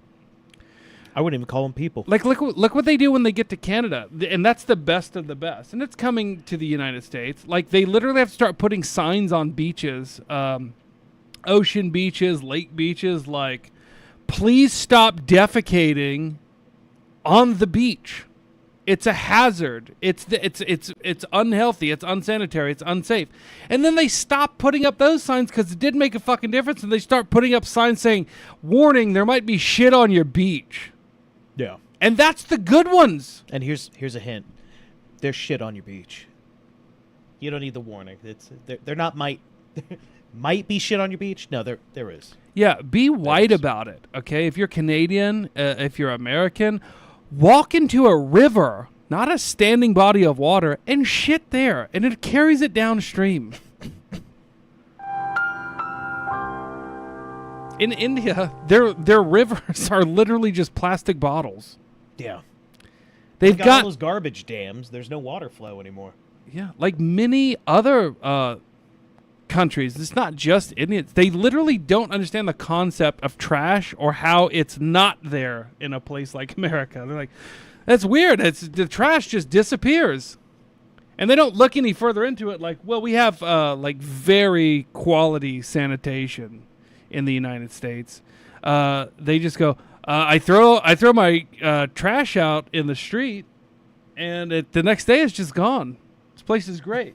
I wouldn't even call them people. Like, look what they do when they get to Canada. And that's the best of the best. And it's coming to the United States. Like, they literally have to start putting signs on beaches, ocean beaches, lake beaches, like, please stop defecating on the beach. It's a hazard. It's unhealthy. It's unsanitary. It's unsafe. And then they stop putting up those signs because it didn't make a fucking difference. And they start putting up signs saying, warning, there might be shit on your beach. Yeah. And that's the good ones. And here's a hint. There's shit on your beach. You don't need the warning. They're not might be shit on your beach. No, there is. Yeah, be white about it, okay? If you're Canadian, if you're American, walk into a river, not a standing body of water, and shit there, and it carries it downstream. In India, their rivers are literally just plastic bottles. Yeah. They've got all those garbage dams. There's no water flow anymore. Yeah, like many other countries. It's not just Indians. They literally don't understand the concept of trash or how it's not there in a place like America. They're like, that's weird. The trash just disappears. And they don't look any further into it. Like, well, we have like very quality sanitation in the United States. They just go, I throw my trash out in the street, and the next day it's just gone. This place is great.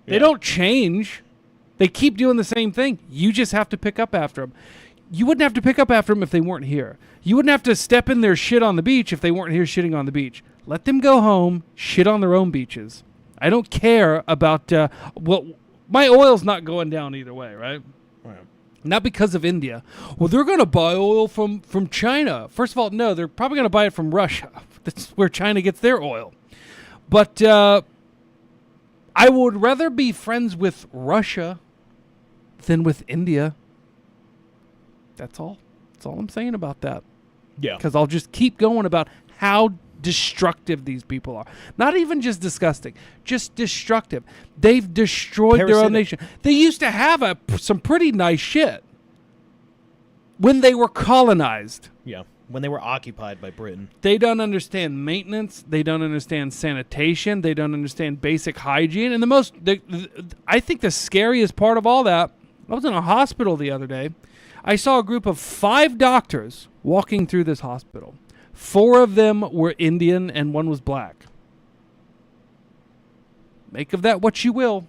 Yeah. They don't change. They keep doing the same thing. You just have to pick up after them. You wouldn't have to pick up after them if they weren't here. You wouldn't have to step in their shit on the beach if they weren't here shitting on the beach. Let them go home, shit on their own beaches. I don't care about, my oil's not going down either way, right? Right. Not because of India. Well, they're going to buy oil from China. First of all, no, they're probably going to buy it from Russia. That's where China gets their oil. But I would rather be friends with Russia than with India. That's all. That's all I'm saying about that. Yeah. Because I'll just keep going about how destructive these people are. Not even just disgusting, just destructive. They've destroyed their own nation. They used to have some pretty nice shit when they were colonized. Yeah, when they were occupied by Britain. They don't understand maintenance. They don't understand sanitation. They don't understand basic hygiene. And I think the scariest part of all that, I was in a hospital the other day. I saw a group of 5 doctors walking through this hospital. 4 of them were Indian and 1 was black. Make of that what you will.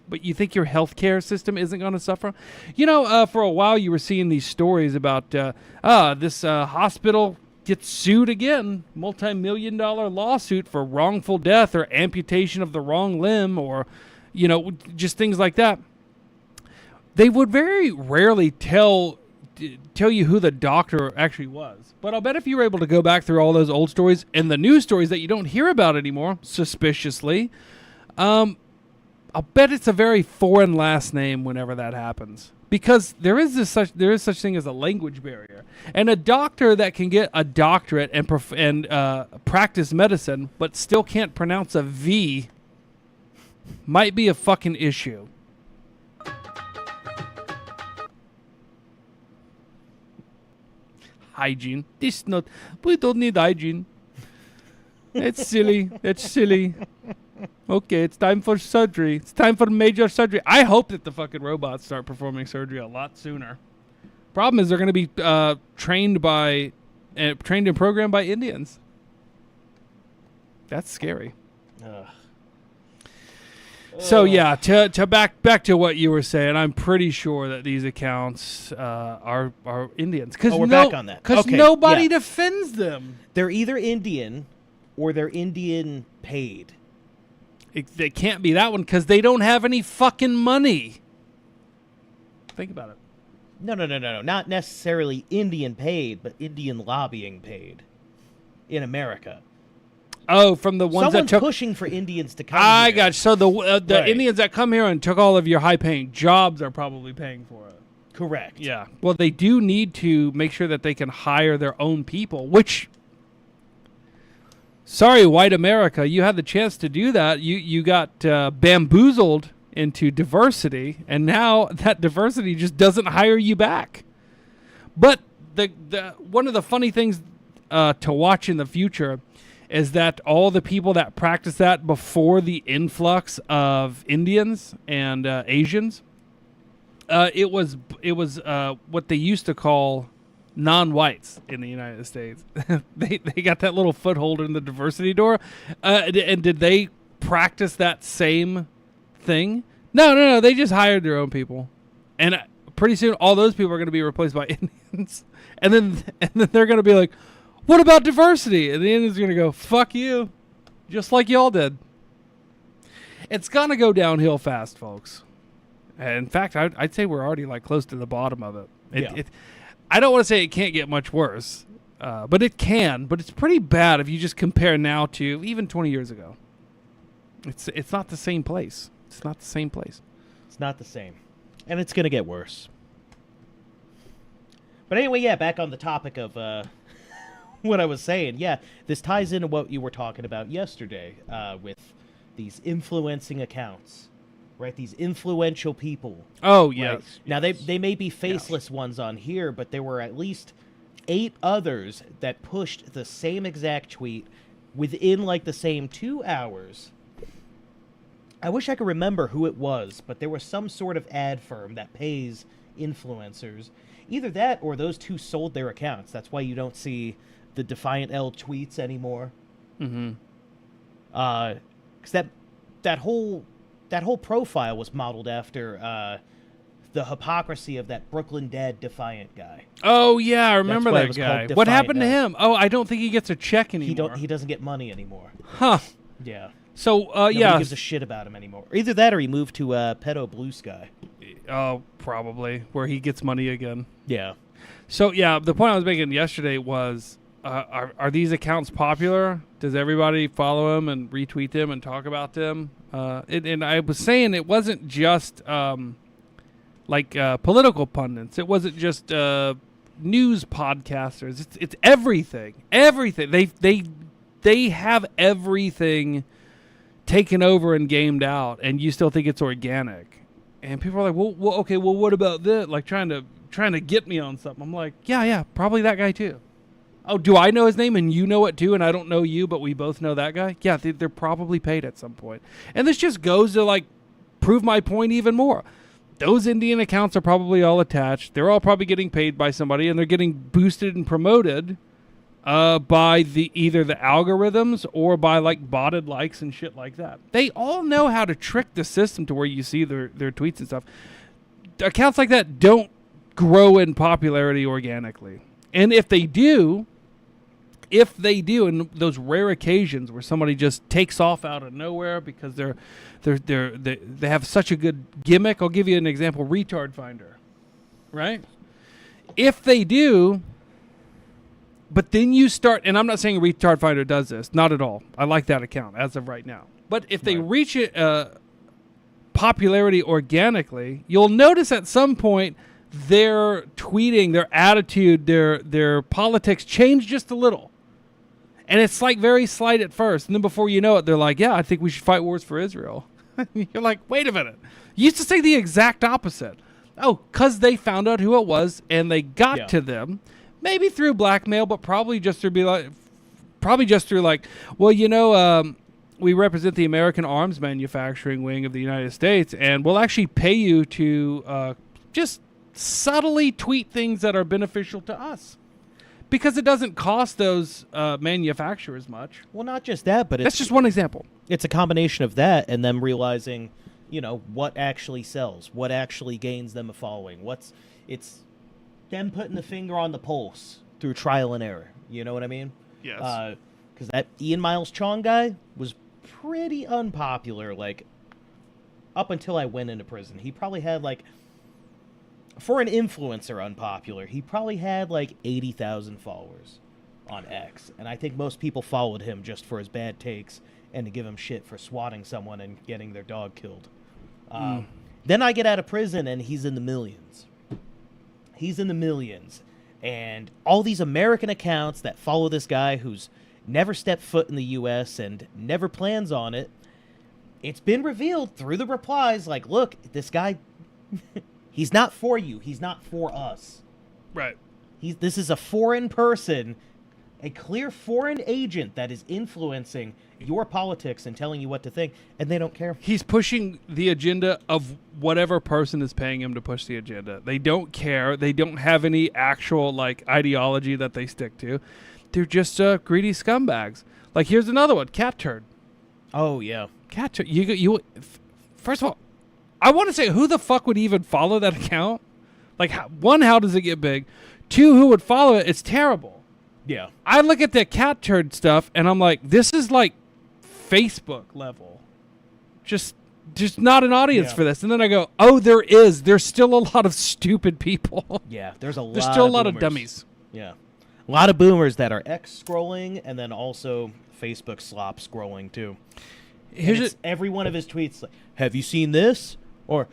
But you think your healthcare system isn't going to suffer? You know, for a while you were seeing these stories about this hospital gets sued again, multi-million-dollar lawsuit for wrongful death or amputation of the wrong limb, or, you know, just things like that. They would very rarely tell you who the doctor actually was. But I'll bet if you were able to go back through all those old stories and the news stories that you don't hear about anymore, suspiciously, I'll bet it's a very foreign last name whenever that happens, because there is such thing as a language barrier, and a doctor that can get a doctorate and practice medicine but still can't pronounce a V might be a fucking issue. Hygiene. We don't need hygiene. It's silly. It's silly. Okay, it's time for surgery. It's time for major surgery. I hope that the fucking robots start performing surgery a lot sooner. Problem is, they're going to be trained and programmed by Indians. That's scary. So yeah, to back to what you were saying, I'm pretty sure that these accounts are Indians. We're back on that. Because nobody defends them. They're either Indian or they're Indian paid. It can't be that one because they don't have any fucking money. Think about it. No. Not necessarily Indian paid, but Indian lobbying paid in America. Oh, from the ones Someone's that took... pushing for Indians to come I here. got you. So the Right. Indians that come here and took all of your high-paying jobs are probably paying for it. Correct. Yeah. Well, they do need to make sure that they can hire their own people, which... Sorry, white America, you had the chance to do that. You got bamboozled into diversity, and now that diversity just doesn't hire you back. But the one of the funny things to watch in the future is that all the people that practiced that before the influx of Indians and Asians, it was what they used to call non-whites in the United States. they got that little foothold in the diversity door. And did they practice that same thing? No. They just hired their own people. And pretty soon all those people are going to be replaced by Indians. And then they're going to be like, what about diversity? And the Indians are going to go, fuck you. Just like y'all did. It's going to go downhill fast, folks. And in fact, I'd say we're already like close to the bottom of it. I don't want to say it can't get much worse, but it can. But it's pretty bad if you just compare now to even 20 years ago. It's not the same place. It's not the same place. It's not the same. And it's going to get worse. But anyway, yeah, back on the topic of what I was saying. Yeah, this ties into what you were talking about yesterday with these influencing accounts. Right, these influential people. Oh, yes. Right? Now, they may be faceless ones on here, but there were at least 8 others that pushed the same exact tweet within, like, the same 2 hours. I wish I could remember who it was, but there was some sort of ad firm that pays influencers. Either that or those 2 sold their accounts. That's why you don't see the Defiant L tweets anymore. Mm-hmm. Because that whole profile was modeled after the hypocrisy of that Brooklyn Dead Defiant guy. Oh, yeah, I remember that guy. What happened to him? Oh, I don't think he gets a check anymore. He doesn't get money anymore. Huh. Yeah. So, Nobody gives a shit about him anymore. Either that or he moved to Pedo Blue Sky. Oh, probably, where he gets money again. Yeah. So, yeah, the point I was making yesterday was, are these accounts popular? Does everybody follow them and retweet them and talk about them? And I was saying it wasn't just political pundits. It wasn't just news podcasters. It's everything. Everything. they have everything taken over and gamed out, and you still think it's organic. And people are like, well, okay, well, what about this? Like trying to get me on something. I'm like, yeah, probably that guy too. Oh, do I know his name and you know it too, and I don't know you, but we both know that guy? Yeah, they're probably paid at some point. And this just goes to like prove my point even more. Those Indian accounts are probably all attached. They're all probably getting paid by somebody, and they're getting boosted and promoted by either the algorithms or by like botted likes and shit like that. They all know how to trick the system to where you see their tweets and stuff. Accounts like that don't grow in popularity organically. And if they do, in those rare occasions where somebody just takes off out of nowhere because they have such a good gimmick, I'll give you an example: Retard Finder, right? If they do, but then you start, and I'm not saying Retard Finder does this, not at all. I like that account as of right now. But if they reach popularity organically, you'll notice at some point their tweeting, their attitude, their politics change just a little. And it's like very slight at first. And then before you know it, they're like, yeah, I think we should fight wars for Israel. You're like, wait a minute. You used to say the exact opposite. Oh, because they found out who it was and they got to them. Maybe through blackmail, but probably just through well, we represent the American arms manufacturing wing of the United States, and we'll actually pay you to just subtly tweet things that are beneficial to us. Because it doesn't cost those manufacturers much. Well, not just that, but that's just one example. It's a combination of that and them realizing, what actually sells, what actually gains them a following. It's them putting the finger on the pulse through trial and error. You know what I mean? Yes. Because that Ian Miles Chong guy was pretty unpopular, like, up until I went into prison. He probably had, like, for an influencer unpopular, he probably had like 80,000 followers on X. And I think most people followed him just for his bad takes and to give him shit for swatting someone and getting their dog killed. Then I get out of prison and he's in the millions. And all these American accounts that follow this guy who's never stepped foot in the U.S. and never plans on it, it's been revealed through the replies like, look, this guy... He's not for you. He's not for us. Right. This is a foreign person, a clear foreign agent that is influencing your politics and telling you what to think, and they don't care. He's pushing the agenda of whatever person is paying him to push the agenda. They don't care. They don't have any actual like ideology that they stick to. They're just greedy scumbags. Like here's another one, Cat Turd. Oh yeah, Cat Turd. You first of all, I want to say, who the fuck would even follow that account? Like, one, how does it get big? Two, who would follow it? It's terrible. Yeah. I look at the Cat Turd stuff, and I'm like, this is like Facebook level. Just not an audience for this. And then I go, oh, there's still a lot of stupid people. Yeah, there's still a lot of dummies. Yeah. A lot of boomers that are X scrolling, and then also Facebook slop scrolling, too. It's every one of his tweets, like, have you seen this? Or,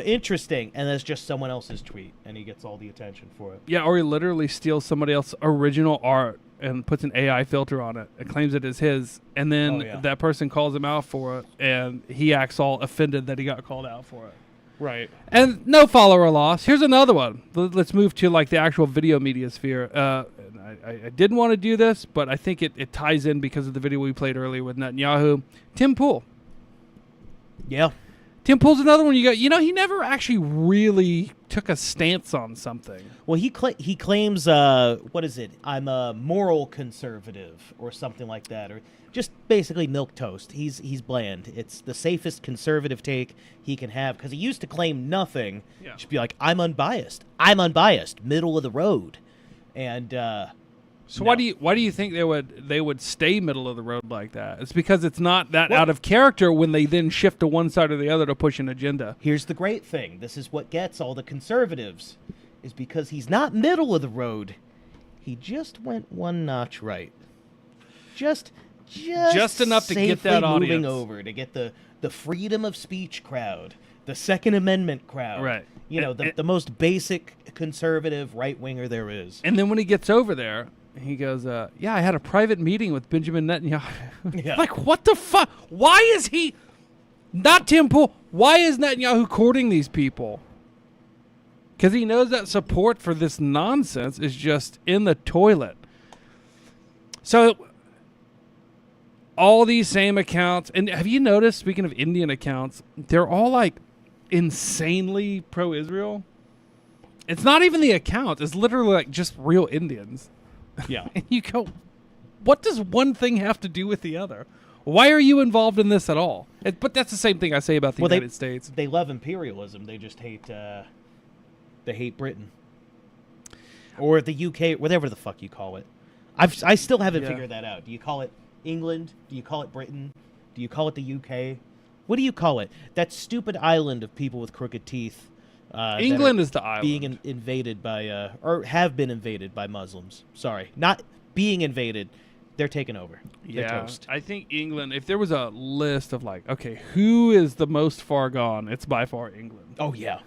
interesting. And that's just someone else's tweet, and he gets all the attention for it. Yeah, or he literally steals somebody else's original art and puts an AI filter on it and claims it is his. And then that person calls him out for it, and he acts all offended that he got called out for it. Right. And no follower loss. Here's another one. Let's move to like the actual video media sphere. I didn't want to do this, but I think it ties in because of the video we played earlier with Netanyahu. Tim Pool. Yeah. Tim Pool's another one. He never actually really took a stance on something. Well, he claims, what is it? I'm a moral conservative or something like that, or just basically milquetoast. He's bland. It's the safest conservative take he can have because he used to claim nothing. Yeah. Just be like, I'm unbiased, middle of the road, and. So why do you think they would stay middle of the road like that? It's because it's not that out of character when they then shift to one side or the other to push an agenda. Here's the great thing. This is what gets all the conservatives, is because he's not middle of the road. He just went one notch right. Just enough to get that audience. Moving over to get the freedom of speech crowd, the Second Amendment crowd. Right. The most basic conservative right winger there is. And then when he gets over there, He goes, yeah, I had a private meeting with Benjamin Netanyahu. Yeah. Like, what the fuck? Why is he, not Tim Pool, why is Netanyahu courting these people? Because he knows that support for this nonsense is just in the toilet. So, all these same accounts, and have you noticed, speaking of Indian accounts, they're all like insanely pro-Israel? It's not even the account. It's literally like just real Indians. Yeah. And you go, what does one thing have to do with the other? Why are you involved in this at all? But that's the same thing I say about the United States. They love imperialism. They just hate. They hate Britain or the UK, whatever the fuck you call it. I still haven't figured that out. Do you call it England? Do you call it Britain? Do you call it the UK? What do you call it? That stupid island of people with crooked teeth. England is the island. Being invaded by, or have been invaded by Muslims. Sorry. Not being invaded. They're taking over. They're toast. I think England, if there was a list of like, okay, who is the most far gone, it's by far England. Oh, yeah.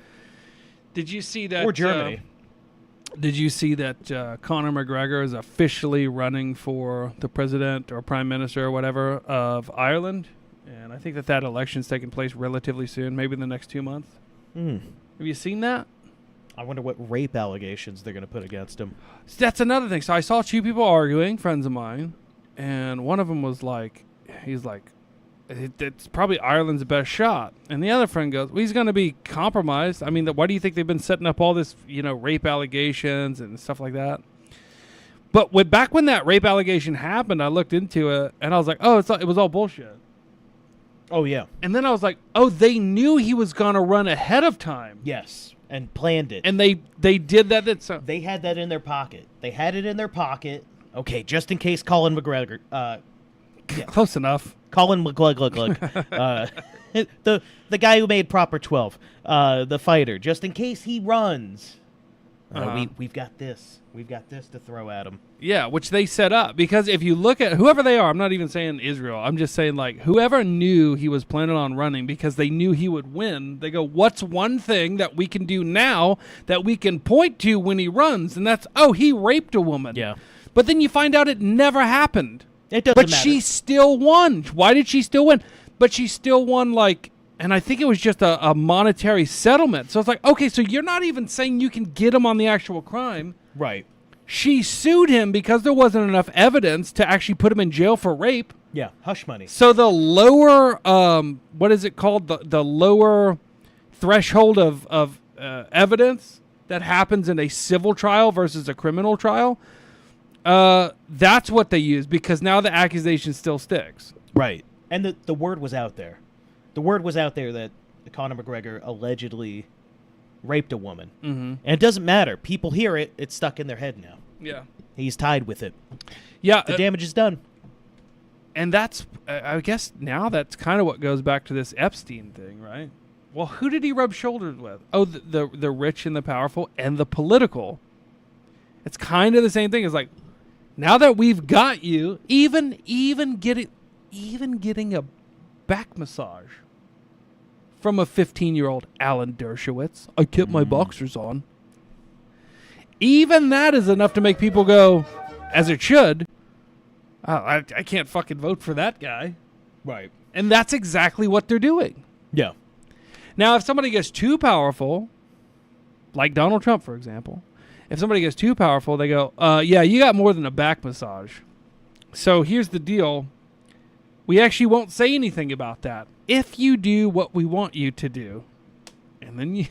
Did you see that? Or Germany. Did you see that Conor McGregor is officially running for the president or prime minister or whatever of Ireland? And I think that election's taking place relatively soon, maybe in the next 2 months. Have you seen that? I wonder what rape allegations they're going to put against him. That's another thing. So I saw two people arguing, friends of mine, and one of them was like, he's like, it's probably Ireland's best shot. And the other friend goes, well, he's going to be compromised. I mean, why do you think they've been setting up all this, rape allegations and stuff like that? But back when that rape allegation happened, I looked into it, and I was like, oh, it was all bullshit. Oh, yeah. And then I was like, oh, they knew he was going to run ahead of time. Yes, and planned it. And they did that. They had that in their pocket. They had it in their pocket. Okay, just in case Colin McGregor... Yeah. Close enough. Colin McGregor. The guy who made Proper 12. The fighter. Just in case he runs. We've got this. We've got this to throw at him. Yeah, which they set up. Because if you look at whoever they are, I'm not even saying Israel. I'm just saying, like, whoever knew he was planning on running because they knew he would win, they go, what's one thing that we can do now that we can point to when he runs? And that's, he raped a woman. Yeah. But then you find out it never happened. It doesn't matter. But she still won. Why did she still win? But she still won, like... And I think it was just a monetary settlement. So it's like, okay, so you're not even saying you can get him on the actual crime. Right. She sued him because there wasn't enough evidence to actually put him in jail for rape. Yeah, hush money. So the lower, what is it called? The lower threshold of evidence that happens in a civil trial versus a criminal trial, that's what they use because now the accusation still sticks. Right. And the word was out there. The word was out there that Conor McGregor allegedly raped a woman. Mm-hmm. And it doesn't matter. People hear it. It's stuck in their head now. Yeah. He's tied with it. Yeah. The damage is done. And that's, I guess now that's kind of what goes back to this Epstein thing, right? Well, who did he rub shoulders with? Oh, the rich and the powerful and the political. It's kind of the same thing. It's like, now that we've got you, even getting a back massage from a 15-year-old Alan Dershowitz. I kept my boxers on. Even that is enough to make people go, as it should, I can't fucking vote for that guy. Right. And that's exactly what they're doing. Yeah. Now, if somebody gets too powerful, like Donald Trump, for example, if somebody gets too powerful, they go, yeah, you got more than a back massage. So here's the deal. We actually won't say anything about that if you do what we want you to do. And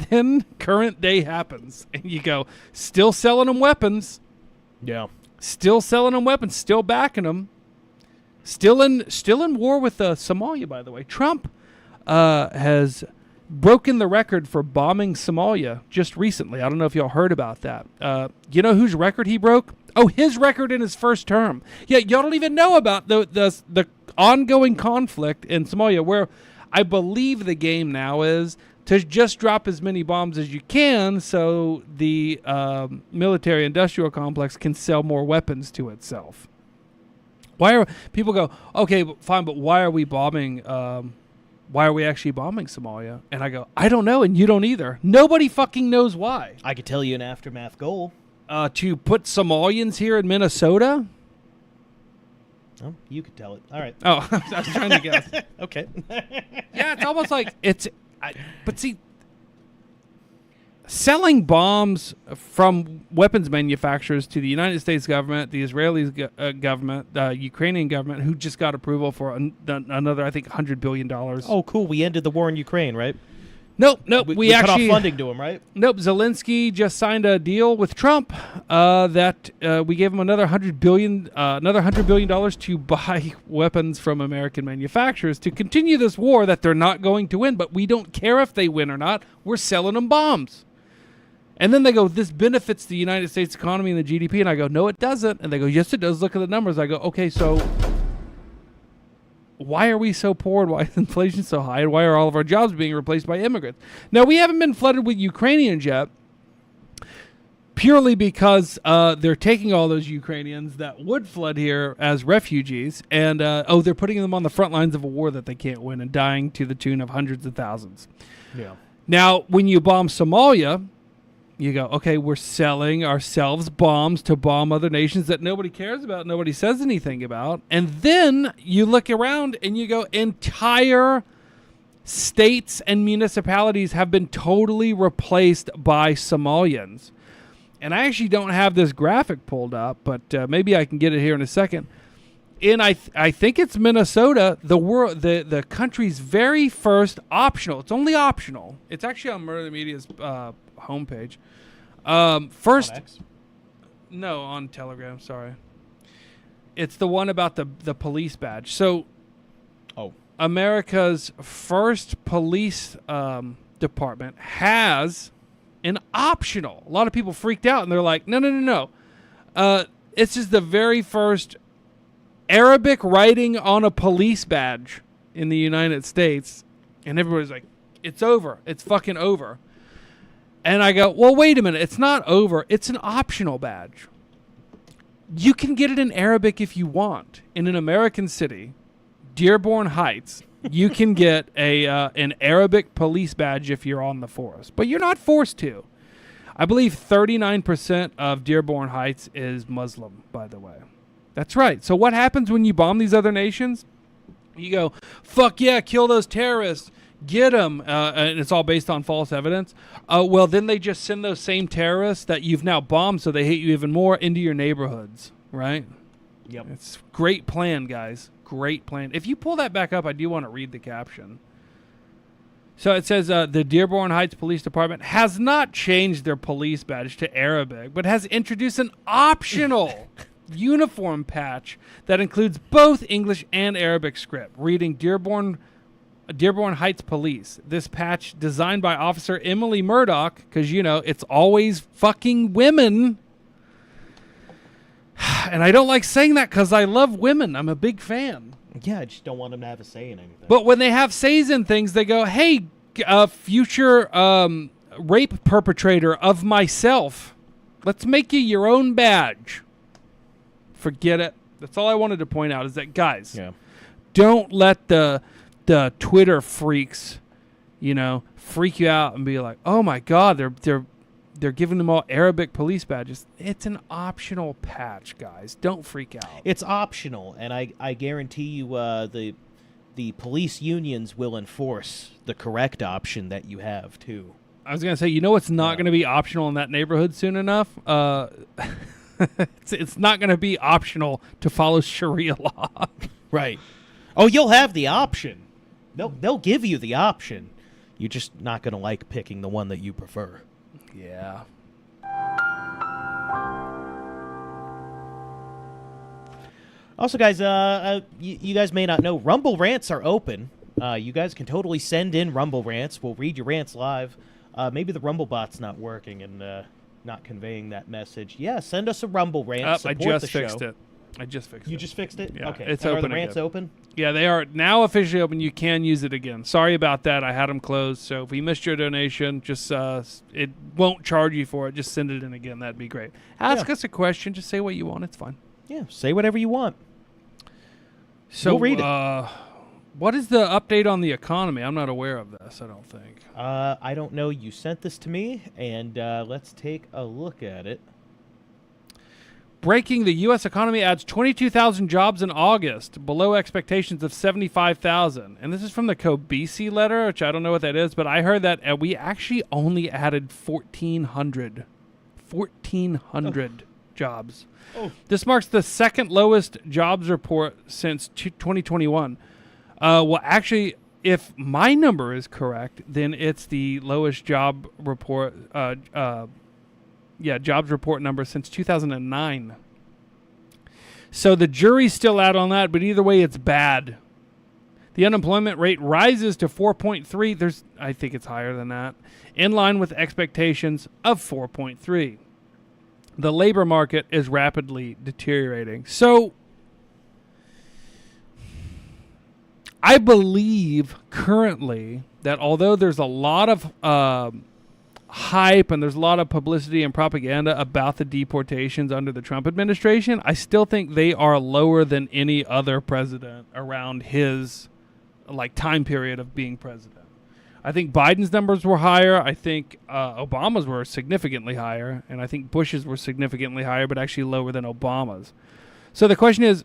then current day happens. And you go, still selling them weapons. Yeah. Still selling them weapons. Still backing them. Still in war with Somalia, by the way. Trump has broken the record for bombing Somalia just recently. I don't know if y'all heard about that. You know whose record he broke? Oh, his record in his first term. Yeah, y'all don't even know about the ongoing conflict in Somalia, where I believe the game now is to just drop as many bombs as you can so the military-industrial complex can sell more weapons to itself. People go, okay, fine, but why are we bombing... why are we actually bombing Somalia? And I go, I don't know, and you don't either. Nobody fucking knows why. I could tell you an aftermath goal. to put Somalians here in Minnesota. Oh, you could tell it. All right. Oh, I was trying to guess. Okay. Yeah, it's almost like but see, selling bombs from weapons manufacturers to the United States government, the Israeli government, the Ukrainian government, who just got approval for another, I think, $100 billion. Oh, cool. We ended the war in Ukraine, right? Nope. We cut off funding to him, right? Nope. Zelensky just signed a deal with Trump that we gave him another $100 billion to buy weapons from American manufacturers to continue this war that they're not going to win. But we don't care if they win or not. We're selling them bombs. And then they go, this benefits the United States economy and the GDP. And I go, no, it doesn't. And they go, yes, it does. Look at the numbers. I go, okay, so why are we so poor, and why is inflation so high, and why are all of our jobs being replaced by immigrants? Now, we haven't been flooded with Ukrainians yet, purely because they're taking all those Ukrainians that would flood here as refugees, and they're putting them on the front lines of a war that they can't win and dying to the tune of hundreds of thousands. Yeah. Now, when you bomb Somalia, you go, okay, we're selling ourselves bombs to bomb other nations that nobody cares about, nobody says anything about. And then you look around and you go, entire states and municipalities have been totally replaced by Somalians. And I actually don't have this graphic pulled up, but maybe I can get it here in a second. I think it's Minnesota, the country's very first optional. It's only optional. It's actually on MurderTheMedia's homepage. First, On X? No, on Telegram. Sorry, it's the one about the police badge. So, America's first police department has an optional. A lot of people freaked out and they're like, no. It's just the very first Arabic writing on a police badge in the United States, and everybody's like, it's over. It's fucking over. And I go, well, wait a minute. It's not over. It's an optional badge. You can get it in Arabic if you want. In an American city, Dearborn Heights, you can get an Arabic police badge if you're on the force. But you're not forced to. I believe 39% of Dearborn Heights is Muslim, by the way. That's right. So what happens when you bomb these other nations? You go, fuck yeah, kill those terrorists. Get them, and it's all based on false evidence. Well, then they just send those same terrorists that you've now bombed, so they hate you even more, into your neighborhoods, right? Yep. It's great plan, guys. Great plan. If you pull that back up, I do want to read the caption. So it says, the Dearborn Heights Police Department has not changed their police badge to Arabic, but has introduced an optional uniform patch that includes both English and Arabic script, reading Dearborn Heights Police. This patch, designed by Officer Emily Murdoch, because, it's always fucking women. And I don't like saying that because I love women. I'm a big fan. Yeah, I just don't want them to have a say in anything. But when they have says in things, they go, hey, future rape perpetrator of myself, let's make you your own badge. Forget it. That's all I wanted to point out is that, guys, don't let the Twitter freaks, freak you out and be like, oh my God, they're giving them all Arabic police badges. It's an optional patch, guys. Don't freak out. It's optional, and I guarantee you the police unions will enforce the correct option that you have, too. I was going to say, it's not going to be optional in that neighborhood soon enough? It's not going to be optional to follow Sharia law. Right. Oh, you'll have the option. They'll give you the option. You're just not going to like picking the one that you prefer. Yeah. Also, guys, you guys may not know, Rumble rants are open. You guys can totally send in Rumble rants. We'll read your rants live. Maybe the Rumble bot's not working and not conveying that message. Yeah, send us a Rumble rant. I just fixed it. You just fixed it? Yeah, okay. It's and open. Are the rants open? Yeah, they are now officially open. You can use it again. Sorry about that. I had them closed. So if we missed your donation, just it won't charge you for it. Just send it in again. That'd be great. Ask us a question. Just say what you want. It's fine. Yeah, say whatever you want. So we'll read it. What is the update on the economy? I'm not aware of this, I don't think. I don't know. You sent this to me, and let's take a look at it. breaking, the U.S. economy adds 22,000 jobs in August, below expectations of 75,000. And this is from the Kobisi letter, which I don't know what that is, but I heard that we actually only added 1,400. 1,400 jobs. Oh. This marks the second lowest jobs report since 2021. Well, actually, if my number is correct, then it's the lowest job report jobs report number since 2009. So the jury's still out on that, but either way, it's bad. The unemployment rate rises to 4.3. I think it's higher than that, in line with expectations of 4.3. The labor market is rapidly deteriorating. So I believe currently that although there's a lot of hype and there's a lot of publicity and propaganda about the deportations under the Trump administration, I still think they are lower than any other president around his time period of being president. I think Biden's numbers were higher. I think Obama's were significantly higher, and I think Bush's were significantly higher, but actually lower than Obama's. So the question is,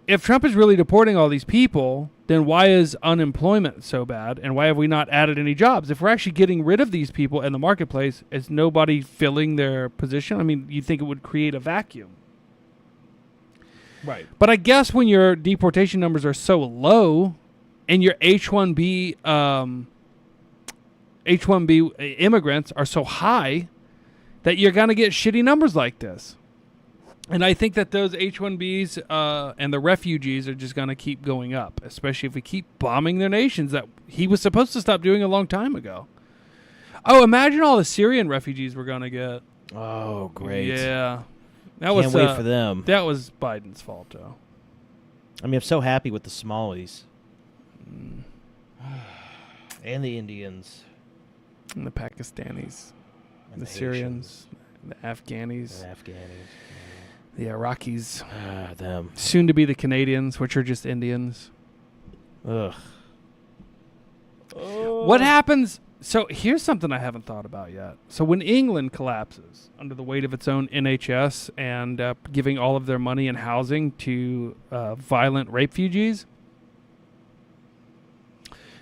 if Trump is really deporting all these people, then why is unemployment so bad, and why have we not added any jobs? If we're actually getting rid of these people in the marketplace, is nobody filling their position? I mean, you'd think it would create a vacuum. Right. But I guess when your deportation numbers are so low and your H-1B immigrants are so high that you're going to get shitty numbers like this. And I think that those H-1Bs and the refugees are just going to keep going up, especially if we keep bombing their nations that he was supposed to stop doing a long time ago. Oh, imagine all the Syrian refugees we're going to get. Oh, great. Yeah. Can't wait for them. That was Biden's fault, though. I mean, I'm so happy with the Somalis. And the Indians. And the Pakistanis. And the Syrians. The Afghanis. The Iraqis. Them. Soon to be the Canadians, which are just Indians. Ugh. What happens? So here's something I haven't thought about yet. So when England collapses under the weight of its own NHS and giving all of their money and housing to violent refugees,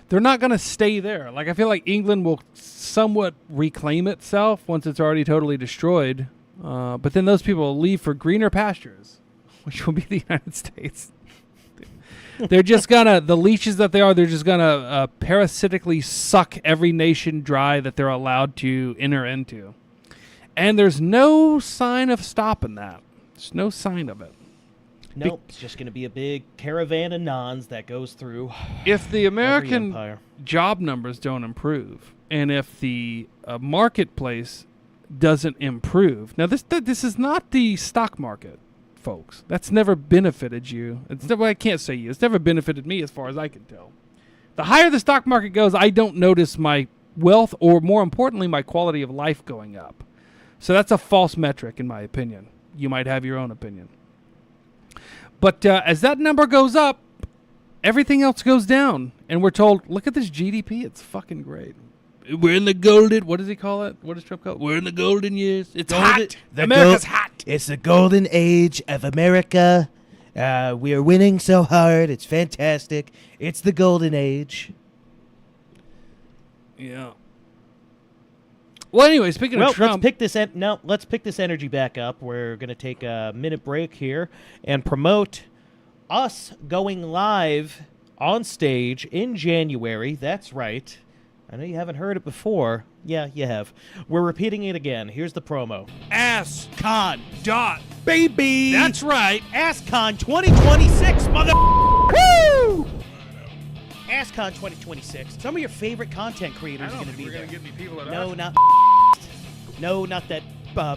they're not going to stay there. Like, I feel like England will somewhat reclaim itself once it's already totally destroyed. But then those people will leave for greener pastures, which will be the United States. They're just gonna, the leeches that they are, they're just gonna parasitically suck every nation dry that they're allowed to enter into. And there's no sign of stopping that. There's no sign of it. Nope, it's just going to be a big caravan of nuns that goes through. If the American job numbers don't improve, and if the marketplace doesn't improve, now this is not the stock market, folks. That's never benefited you. I can't say you. It's never benefited me, as far as I can tell. The higher the stock market goes, I don't notice my wealth, or more importantly, my quality of life going up. So that's a false metric, in my opinion. You might have your own opinion. But as that number goes up, everything else goes down. And we're told, look at this GDP. It's fucking great. We're in the golden, what does he call it? What does Trump call it? We're in the golden years. It's hot. America's hot. It's the golden age of America. We are winning so hard. It's fantastic. It's the golden age. Yeah. Well, anyway, speaking of Trump, let's pick this energy back up. We're going to take a minute break here and promote us going live on stage in January. That's right. I know you haven't heard it before. Yeah, you have. We're repeating it again. Here's the promo. AskCon. Baby. That's right. AskCon 2026, mother. Woo! AskCon 2026. Some of your favorite content creators are going to be there. Get me people No, not that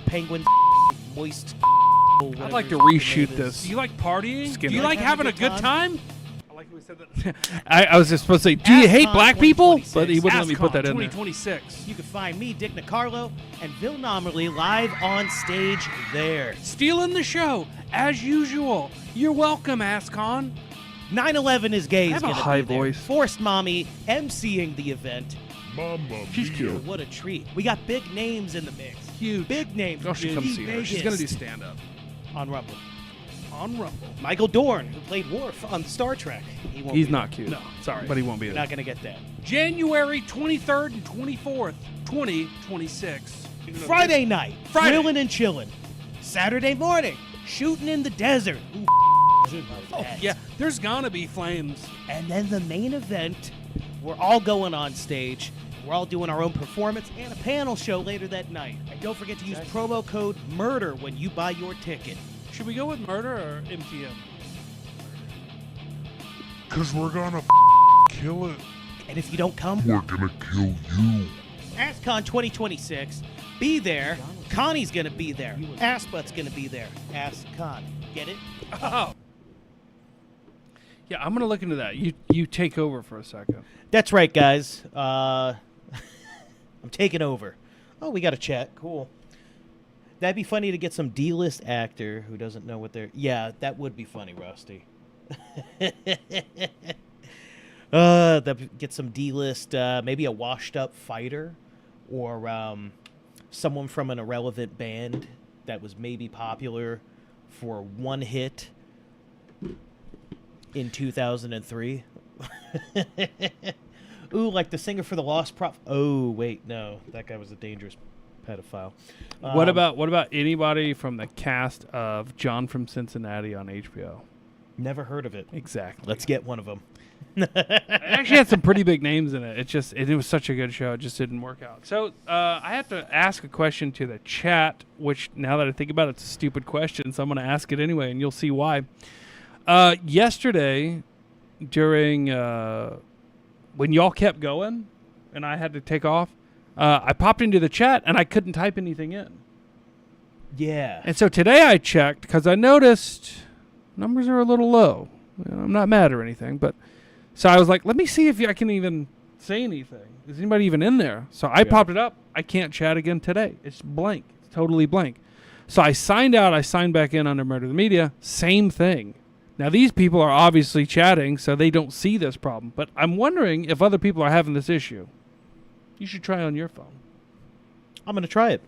penguin moist. I'd like to reshoot this. Do you like partying? Do you like having a good time? I like we said that. I was just supposed to say, do you hate black people? But he wouldn't let me put that in there. 2026. You can find me, Dick Nicarlo, and Bill Nomerly live on stage there. Stealing the show, as usual. You're welcome, AskCon. 9/11 is gay. I have a high voice. Forced Mommy emceeing the event. She's cute. What a treat. We got big names in the mix. Huge. Big names. Oh, she come see her. She's going to do stand-up. On Rumble. On Rumble. Michael Dorn, who played Worf on Star Trek. He's not cute. No, sorry. But he won't be You're there. not going to get that. January 23rd and 24th, 2026. Friday night, Friday. grilling and chilling. Saturday morning, shooting in the desert. Ooh, Yeah, there's gonna be flames. And then the main event, we're all going on stage. We're all doing our own performance and a panel show later that night. And don't forget to use promo code MURDER when you buy your ticket. Should we go with murder or MTM? Because we're gonna kill it. And if you don't come, We're gonna kill you. AskCon 2026. Be there. Connie's going to be there. Assbutt's going to be there. AskCon. Get it? Oh. Yeah, I'm gonna look into that. You take over for a second. That's right, guys. I'm taking over. Oh, we got a chat. Cool. That'd be funny to get some D-list actor who doesn't know what they're... Yeah, that would be funny, Rusty. Get some D-list, maybe a washed-up fighter or someone from an irrelevant band that was maybe popular for one hit in 2003. Ooh, like the singer for the Lost Prophet. Oh, wait, no. That guy was a dangerous pedophile. What about anybody from the cast of John from Cincinnati on HBO? Never heard of it. Exactly. Let's get one of them. It actually had some pretty big names in it. It was such a good show. It just didn't work out. So I have to ask a question to the chat, which now that I think about it, it's a stupid question, so I'm going to ask it anyway, and you'll see why. Yesterday, during when y'all kept going and I had to take off, I popped into the chat and I couldn't type anything in. Yeah. And so today I checked because I noticed numbers are a little low. I'm not mad or anything, but so I was like, let me see if I can even say anything. Is anybody even in there? So I popped it up. I can't chat again today. It's blank. It's totally blank. So I signed out. I signed back in under Murder the Media. Same thing. Now, these people are obviously chatting, so they don't see this problem. But I'm wondering if other people are having this issue. You should try on your phone. I'm going to try it.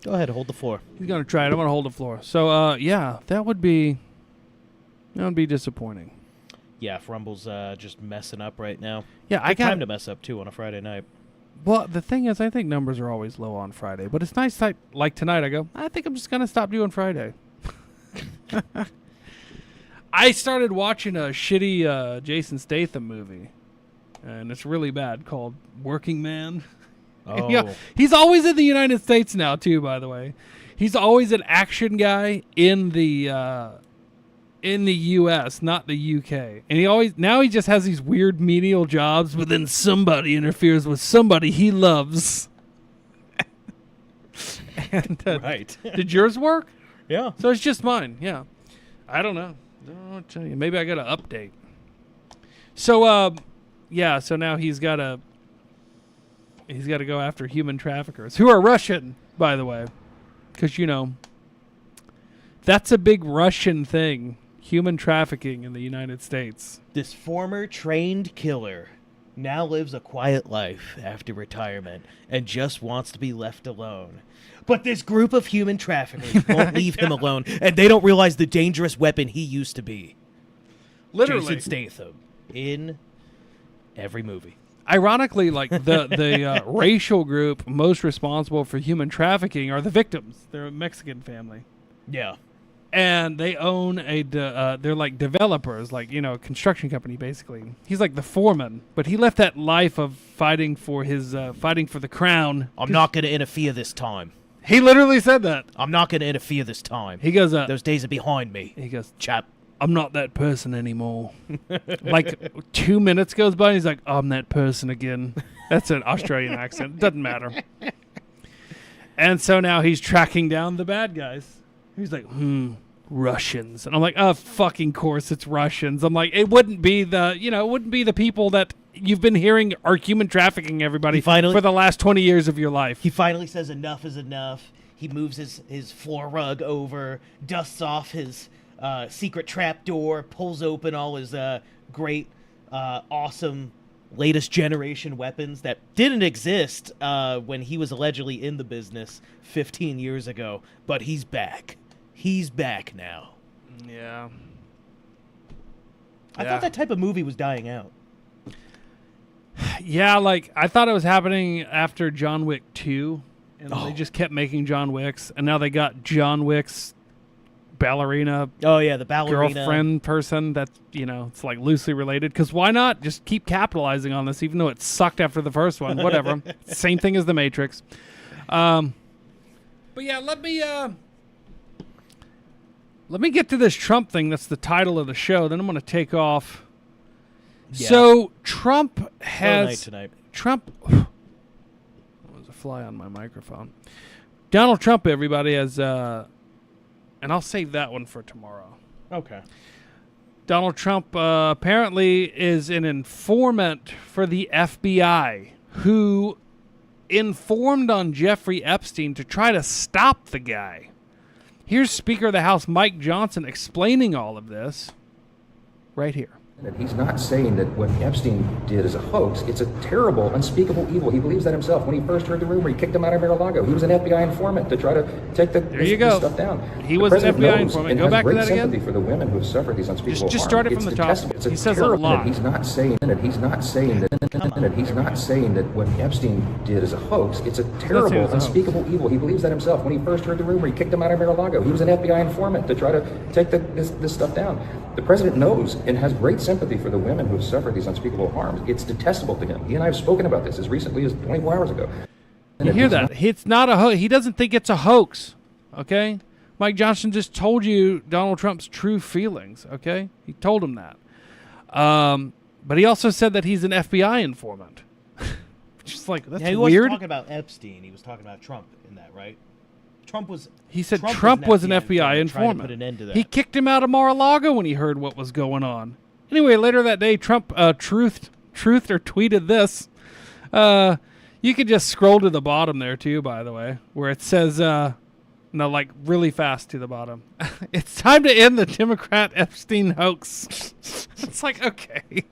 Go ahead. Hold the floor. He's going to try it. I'm going to hold the floor. So, yeah, that would be disappointing. Yeah, if Rumble's just messing up right now. Yeah, I Good got time to mess up, too, on a Friday night. Well, the thing is, I think numbers are always low on Friday. But it's nice, like tonight, I go, I think I'm just going to stop doing Friday. I started watching a shitty Jason Statham movie, and it's really bad, called Working Man. Oh. Yeah, he's always in the United States now, too, by the way. He's always an action guy in the U.S., not the U.K. And he just has these weird menial jobs, but then somebody interferes with somebody he loves. And, Right. Did yours work? Yeah. So it's just mine, yeah. I don't know. I'll tell you. Maybe I got to update. So, yeah, so now he's got to go after human traffickers, who are Russian, by the way. Because, that's a big Russian thing, human trafficking in the United States. This former trained killer now lives a quiet life after retirement and just wants to be left alone. But this group of human traffickers won't leave him alone, and they don't realize the dangerous weapon he used to be. Literally. Jason Statham in every movie. Ironically, like the racial group most responsible for human trafficking are the victims. They're a Mexican family. Yeah. And they own they're like developers, like, construction company, basically. He's like the foreman, but he left that life of fighting for the crown. I'm not going to interfere this time. He literally said that. I'm not going to interfere this time. He goes, Those days are behind me. he goes, Chap. I'm not that person anymore. Like 2 minutes goes by and he's like, I'm that person again. That's an Australian accent. Doesn't matter. And so now he's tracking down the bad guys. He's like, Russians. And I'm like, oh, fucking course it's Russians. I'm like, it wouldn't be the people that you've been hearing are human trafficking everybody for the last 20 years of your life. He finally says enough is enough. He moves his floor rug over, dusts off his secret trap door, pulls open all his great, awesome, latest generation weapons that didn't exist when he was allegedly in the business 15 years ago. But he's back. he's back now. Yeah. I thought that type of movie was dying out. Yeah, like, I thought it was happening after John Wick 2, and they just kept making John Wicks, and now they got John Wick's ballerina. Oh, yeah, the ballerina. Girlfriend person that's, it's like loosely related, because why not just keep capitalizing on this, even though it sucked after the first one, whatever. Same thing as The Matrix. But yeah, let me get to this Trump thing. That's the title of the show. Then I'm going to take off. Yeah. So Trump has tonight. Trump. There was a fly on my microphone. Donald Trump, everybody, has, and I'll save that one for tomorrow. Okay. Donald Trump apparently is an informant for the FBI who informed on Jeffrey Epstein to try to stop the guy. Here's Speaker of the House Mike Johnson explaining all of this right here. He's not saying that what Epstein did is a hoax. It's a terrible, unspeakable evil. He believes that himself. When he first heard the rumor, he kicked him out of Mar-a-Lago. He was an FBI informant to try to take this stuff down. He was an FBI informant. Go back to that again. Sympathy for the women who have suffered these unspeakable just start it from the top. He says a lot. He's not saying that what Epstein did is a hoax. It's a terrible, unspeakable evil. He believes that himself. When he first heard the rumor, he kicked him out of Mar-a-Lago. He was an FBI informant to try to take this stuff down. The president knows and has great sympathy for the women who have suffered these unspeakable harms. It's detestable to him. He and I have spoken about this as recently as 24 hours ago. You hear that? It's not a hoax. He doesn't think it's a hoax. Okay? Mike Johnson just told you Donald Trump's true feelings. Okay? He told him that. But he also said that he's an FBI informant. Just like, that's weird. He wasn't talking about Epstein. He was talking about Trump in that, right? He said Trump was an FBI informant. He kicked him out of Mar-a-Lago when he heard what was going on. Anyway, later that day, Trump truthed or tweeted this. You could just scroll to the bottom there, too, by the way, where it says, like really fast to the bottom. It's time to end the Democrat Epstein hoax. It's like, okay.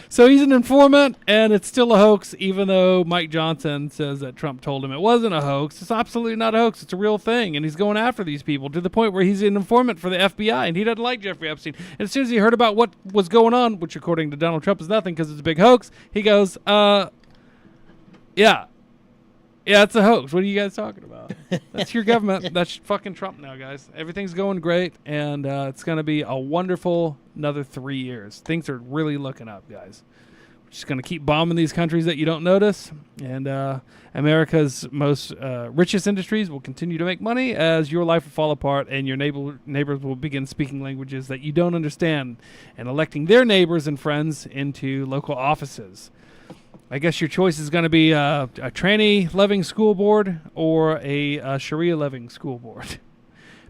So he's an informant, and it's still a hoax, even though Mike Johnson says that Trump told him it wasn't a hoax. It's absolutely not a hoax. It's a real thing, and he's going after these people to the point where he's an informant for the FBI, and he doesn't like Jeffrey Epstein. And as soon as he heard about what was going on, which according to Donald Trump is nothing because it's a big hoax, he goes, yeah, it's a hoax. What are you guys talking about? That's your government. That's fucking Trump now, guys. Everything's going great, and it's going to be a wonderful another 3 years. Things are really looking up, guys. We're just going to keep bombing these countries that you don't notice, and America's most richest industries will continue to make money as your life will fall apart and your neighbors will begin speaking languages that you don't understand and electing their neighbors and friends into local offices. I guess your choice is going to be a tranny-loving school board or a Sharia-loving school board.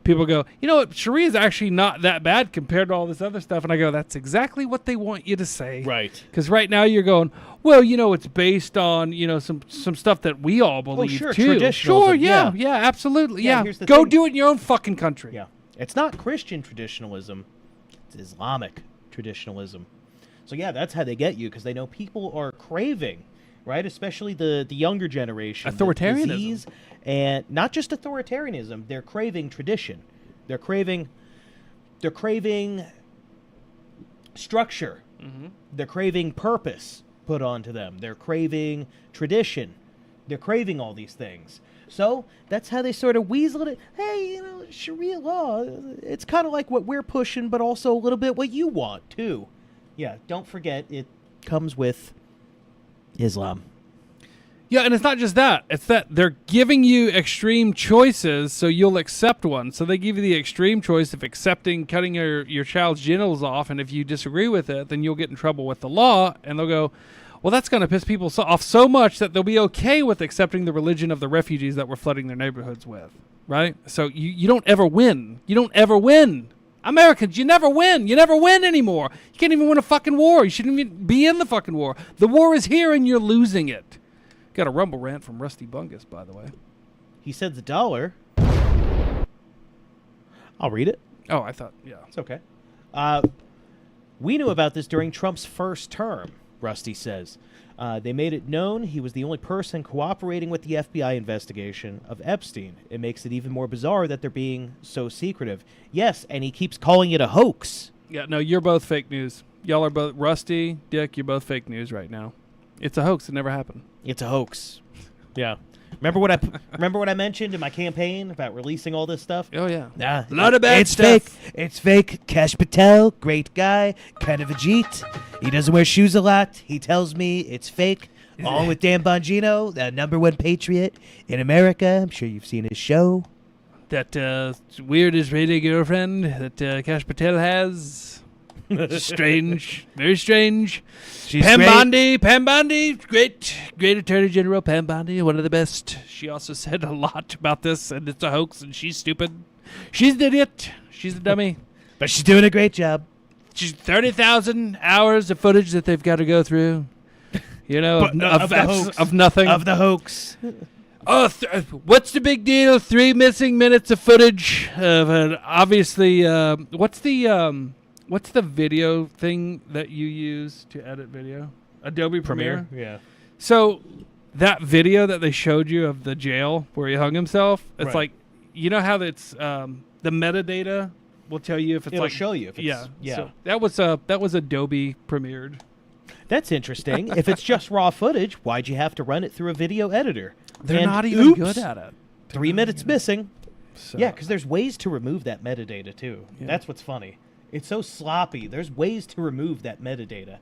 People go, you know what, Sharia is actually not that bad compared to all this other stuff. And I go, that's exactly what they want you to say. Right. Because right now you're going, well, it's based on, some stuff that we all believe, too. Sure, yeah, absolutely, yeah. Go do it in your own fucking country. Yeah. It's not Christian traditionalism. It's Islamic traditionalism. So, yeah, that's how they get you, because they know people are craving, right? Especially the younger generation. Authoritarianism. The disease, and not just authoritarianism. They're craving tradition. They're craving structure. Mm-hmm. They're craving purpose put onto them. They're craving tradition. They're craving all these things. So that's how they sort of weasel it. Hey, Sharia law, it's kind of like what we're pushing, but also a little bit what you want, too. Yeah, don't forget, it comes with Islam. Yeah, and it's not just that. It's that they're giving you extreme choices so you'll accept one. So they give you the extreme choice of accepting cutting your child's genitals off, and if you disagree with it, then you'll get in trouble with the law, and they'll go, well, that's going to piss people off so much that they'll be okay with accepting the religion of the refugees that we're flooding their neighborhoods with, right? So you don't ever win. You don't ever win. Americans, you never win. You never win anymore. You can't even win a fucking war. You shouldn't even be in the fucking war. The war is here and you're losing it. Got a rumble rant from Rusty Bungus, by the way. He said the dollar. I'll read it. Oh, I thought, yeah. It's okay. We knew about this during Trump's first term. Rusty says. They made it known he was the only person cooperating with the FBI investigation of Epstein. It makes it even more bizarre that they're being so secretive. Yes, and he keeps calling it a hoax. Yeah, no, you're both fake news. Y'all are both, Rusty, Dick, you're both fake news right now. It's a hoax. It never happened. It's a hoax. Yeah. Remember what I mentioned in my campaign about releasing all this stuff? Oh, yeah. Nah, a lot of bad it's stuff. Fake. It's fake. Cash Patel, great guy, kind of a jeet. He doesn't wear shoes a lot. He tells me it's fake. Along with Dan Bongino, the #1 patriot in America. I'm sure you've seen his show. That weird Israeli girlfriend that Cash Patel has. Strange. Very strange. She's Pam great. Bondi, great Attorney General Pam Bondi, one of the best. She also said a lot about this, and it's a hoax, and she's stupid. She's an idiot. She's a dummy. But she's doing a great job. She's 30,000 hours of footage that they've got to go through. You know, Of the hoax. of nothing. Of the hoax. Oh, what's the big deal? 3 missing minutes of footage of obviously. What's the video thing that you use to edit video? Adobe Premiere. Yeah. So that video that they showed you of the jail where he hung himself, it's Right. like, you know how it's the metadata will tell you if it's It'll like show you if it's yeah. So that was Adobe premiered. That's interesting. If it's just raw footage, why'd you have to run it through a video editor? They're And not even oops, good at it. 3 minutes missing. So, Yeah, because there's ways to remove that metadata too. Yeah. That's what's funny. It's so sloppy. There's ways to remove that metadata.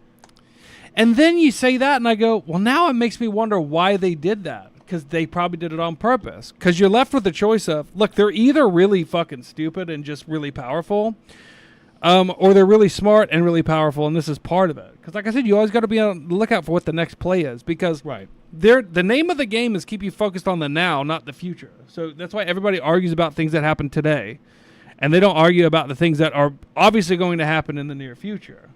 and then you say that, and I go, well, now it makes me wonder why they did that. Because they probably did it on purpose. Because you're left with the choice of, look, they're either really fucking stupid and just really powerful, or they're really smart and really powerful, and this is part of it. Because like I said, you always got to be on the lookout for what the next play is. Because Right. the name of the game is keep you focused on the now, not the future. So that's why everybody argues about things that happen today. And they don't argue about the things that are obviously going to happen in the near future.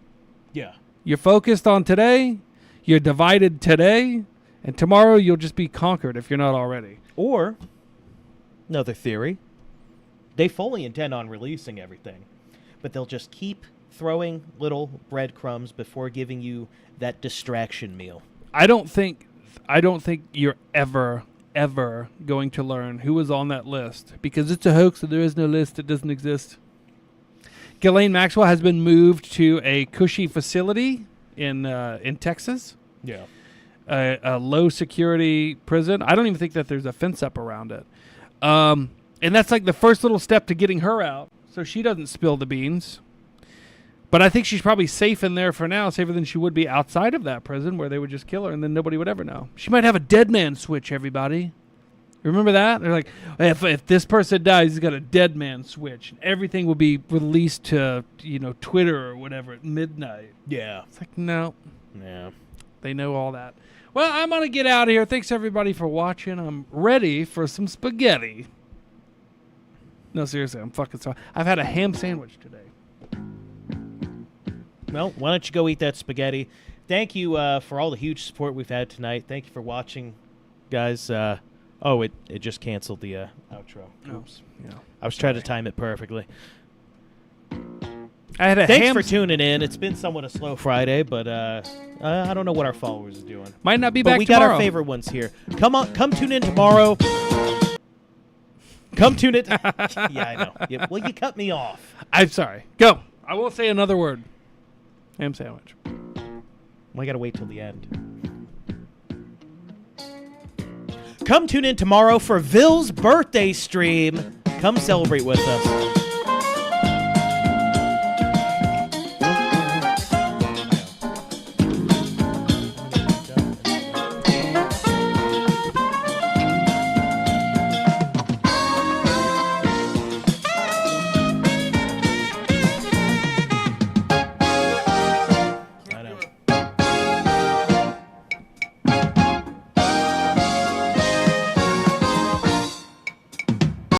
Yeah. You're focused on today, you're divided today, and tomorrow you'll just be conquered if you're not already. Or, another theory, they fully intend on releasing everything, but they'll just keep throwing little breadcrumbs before giving you that distraction meal. I don't think you're ever going to learn who was on that list because it's a hoax and there is no list. It doesn't exist. Ghislaine Maxwell has been moved to a cushy facility in Texas. Yeah. A low security prison. I don't even think that there's a fence up around it. And that's like the first little step to getting her out so she doesn't spill the beans. But I think she's probably safe in there for now, safer than she would be outside of that prison where they would just kill her and then nobody would ever know. She might have a dead man switch, everybody. Remember that? They're like, if this person dies, he's got a dead man switch. And everything will be released to, Twitter or whatever at midnight. Yeah. It's like, no. Yeah. They know all that. Well, I'm going to get out of here. Thanks, everybody, for watching. I'm ready for some spaghetti. No, seriously, I'm fucking sorry. I've had a ham sandwich today. Well, why don't you go eat that spaghetti? Thank you for all the huge support we've had tonight. Thank you for watching, guys. It just canceled the outro. Oops. Yeah. I was trying to time it perfectly. I had a Thanks for tuning in. It's been somewhat a slow Friday, but I don't know what our followers are doing. Might not be but back we tomorrow. got our favorite ones here. Come tune in tomorrow. Come tune in. Yeah, I know. Yeah, well, you cut me off. I'm sorry. Go. I won't say another word. Ham sandwich. Well, I got to wait till the end. Come tune in tomorrow for Ville's birthday stream. Come celebrate with us.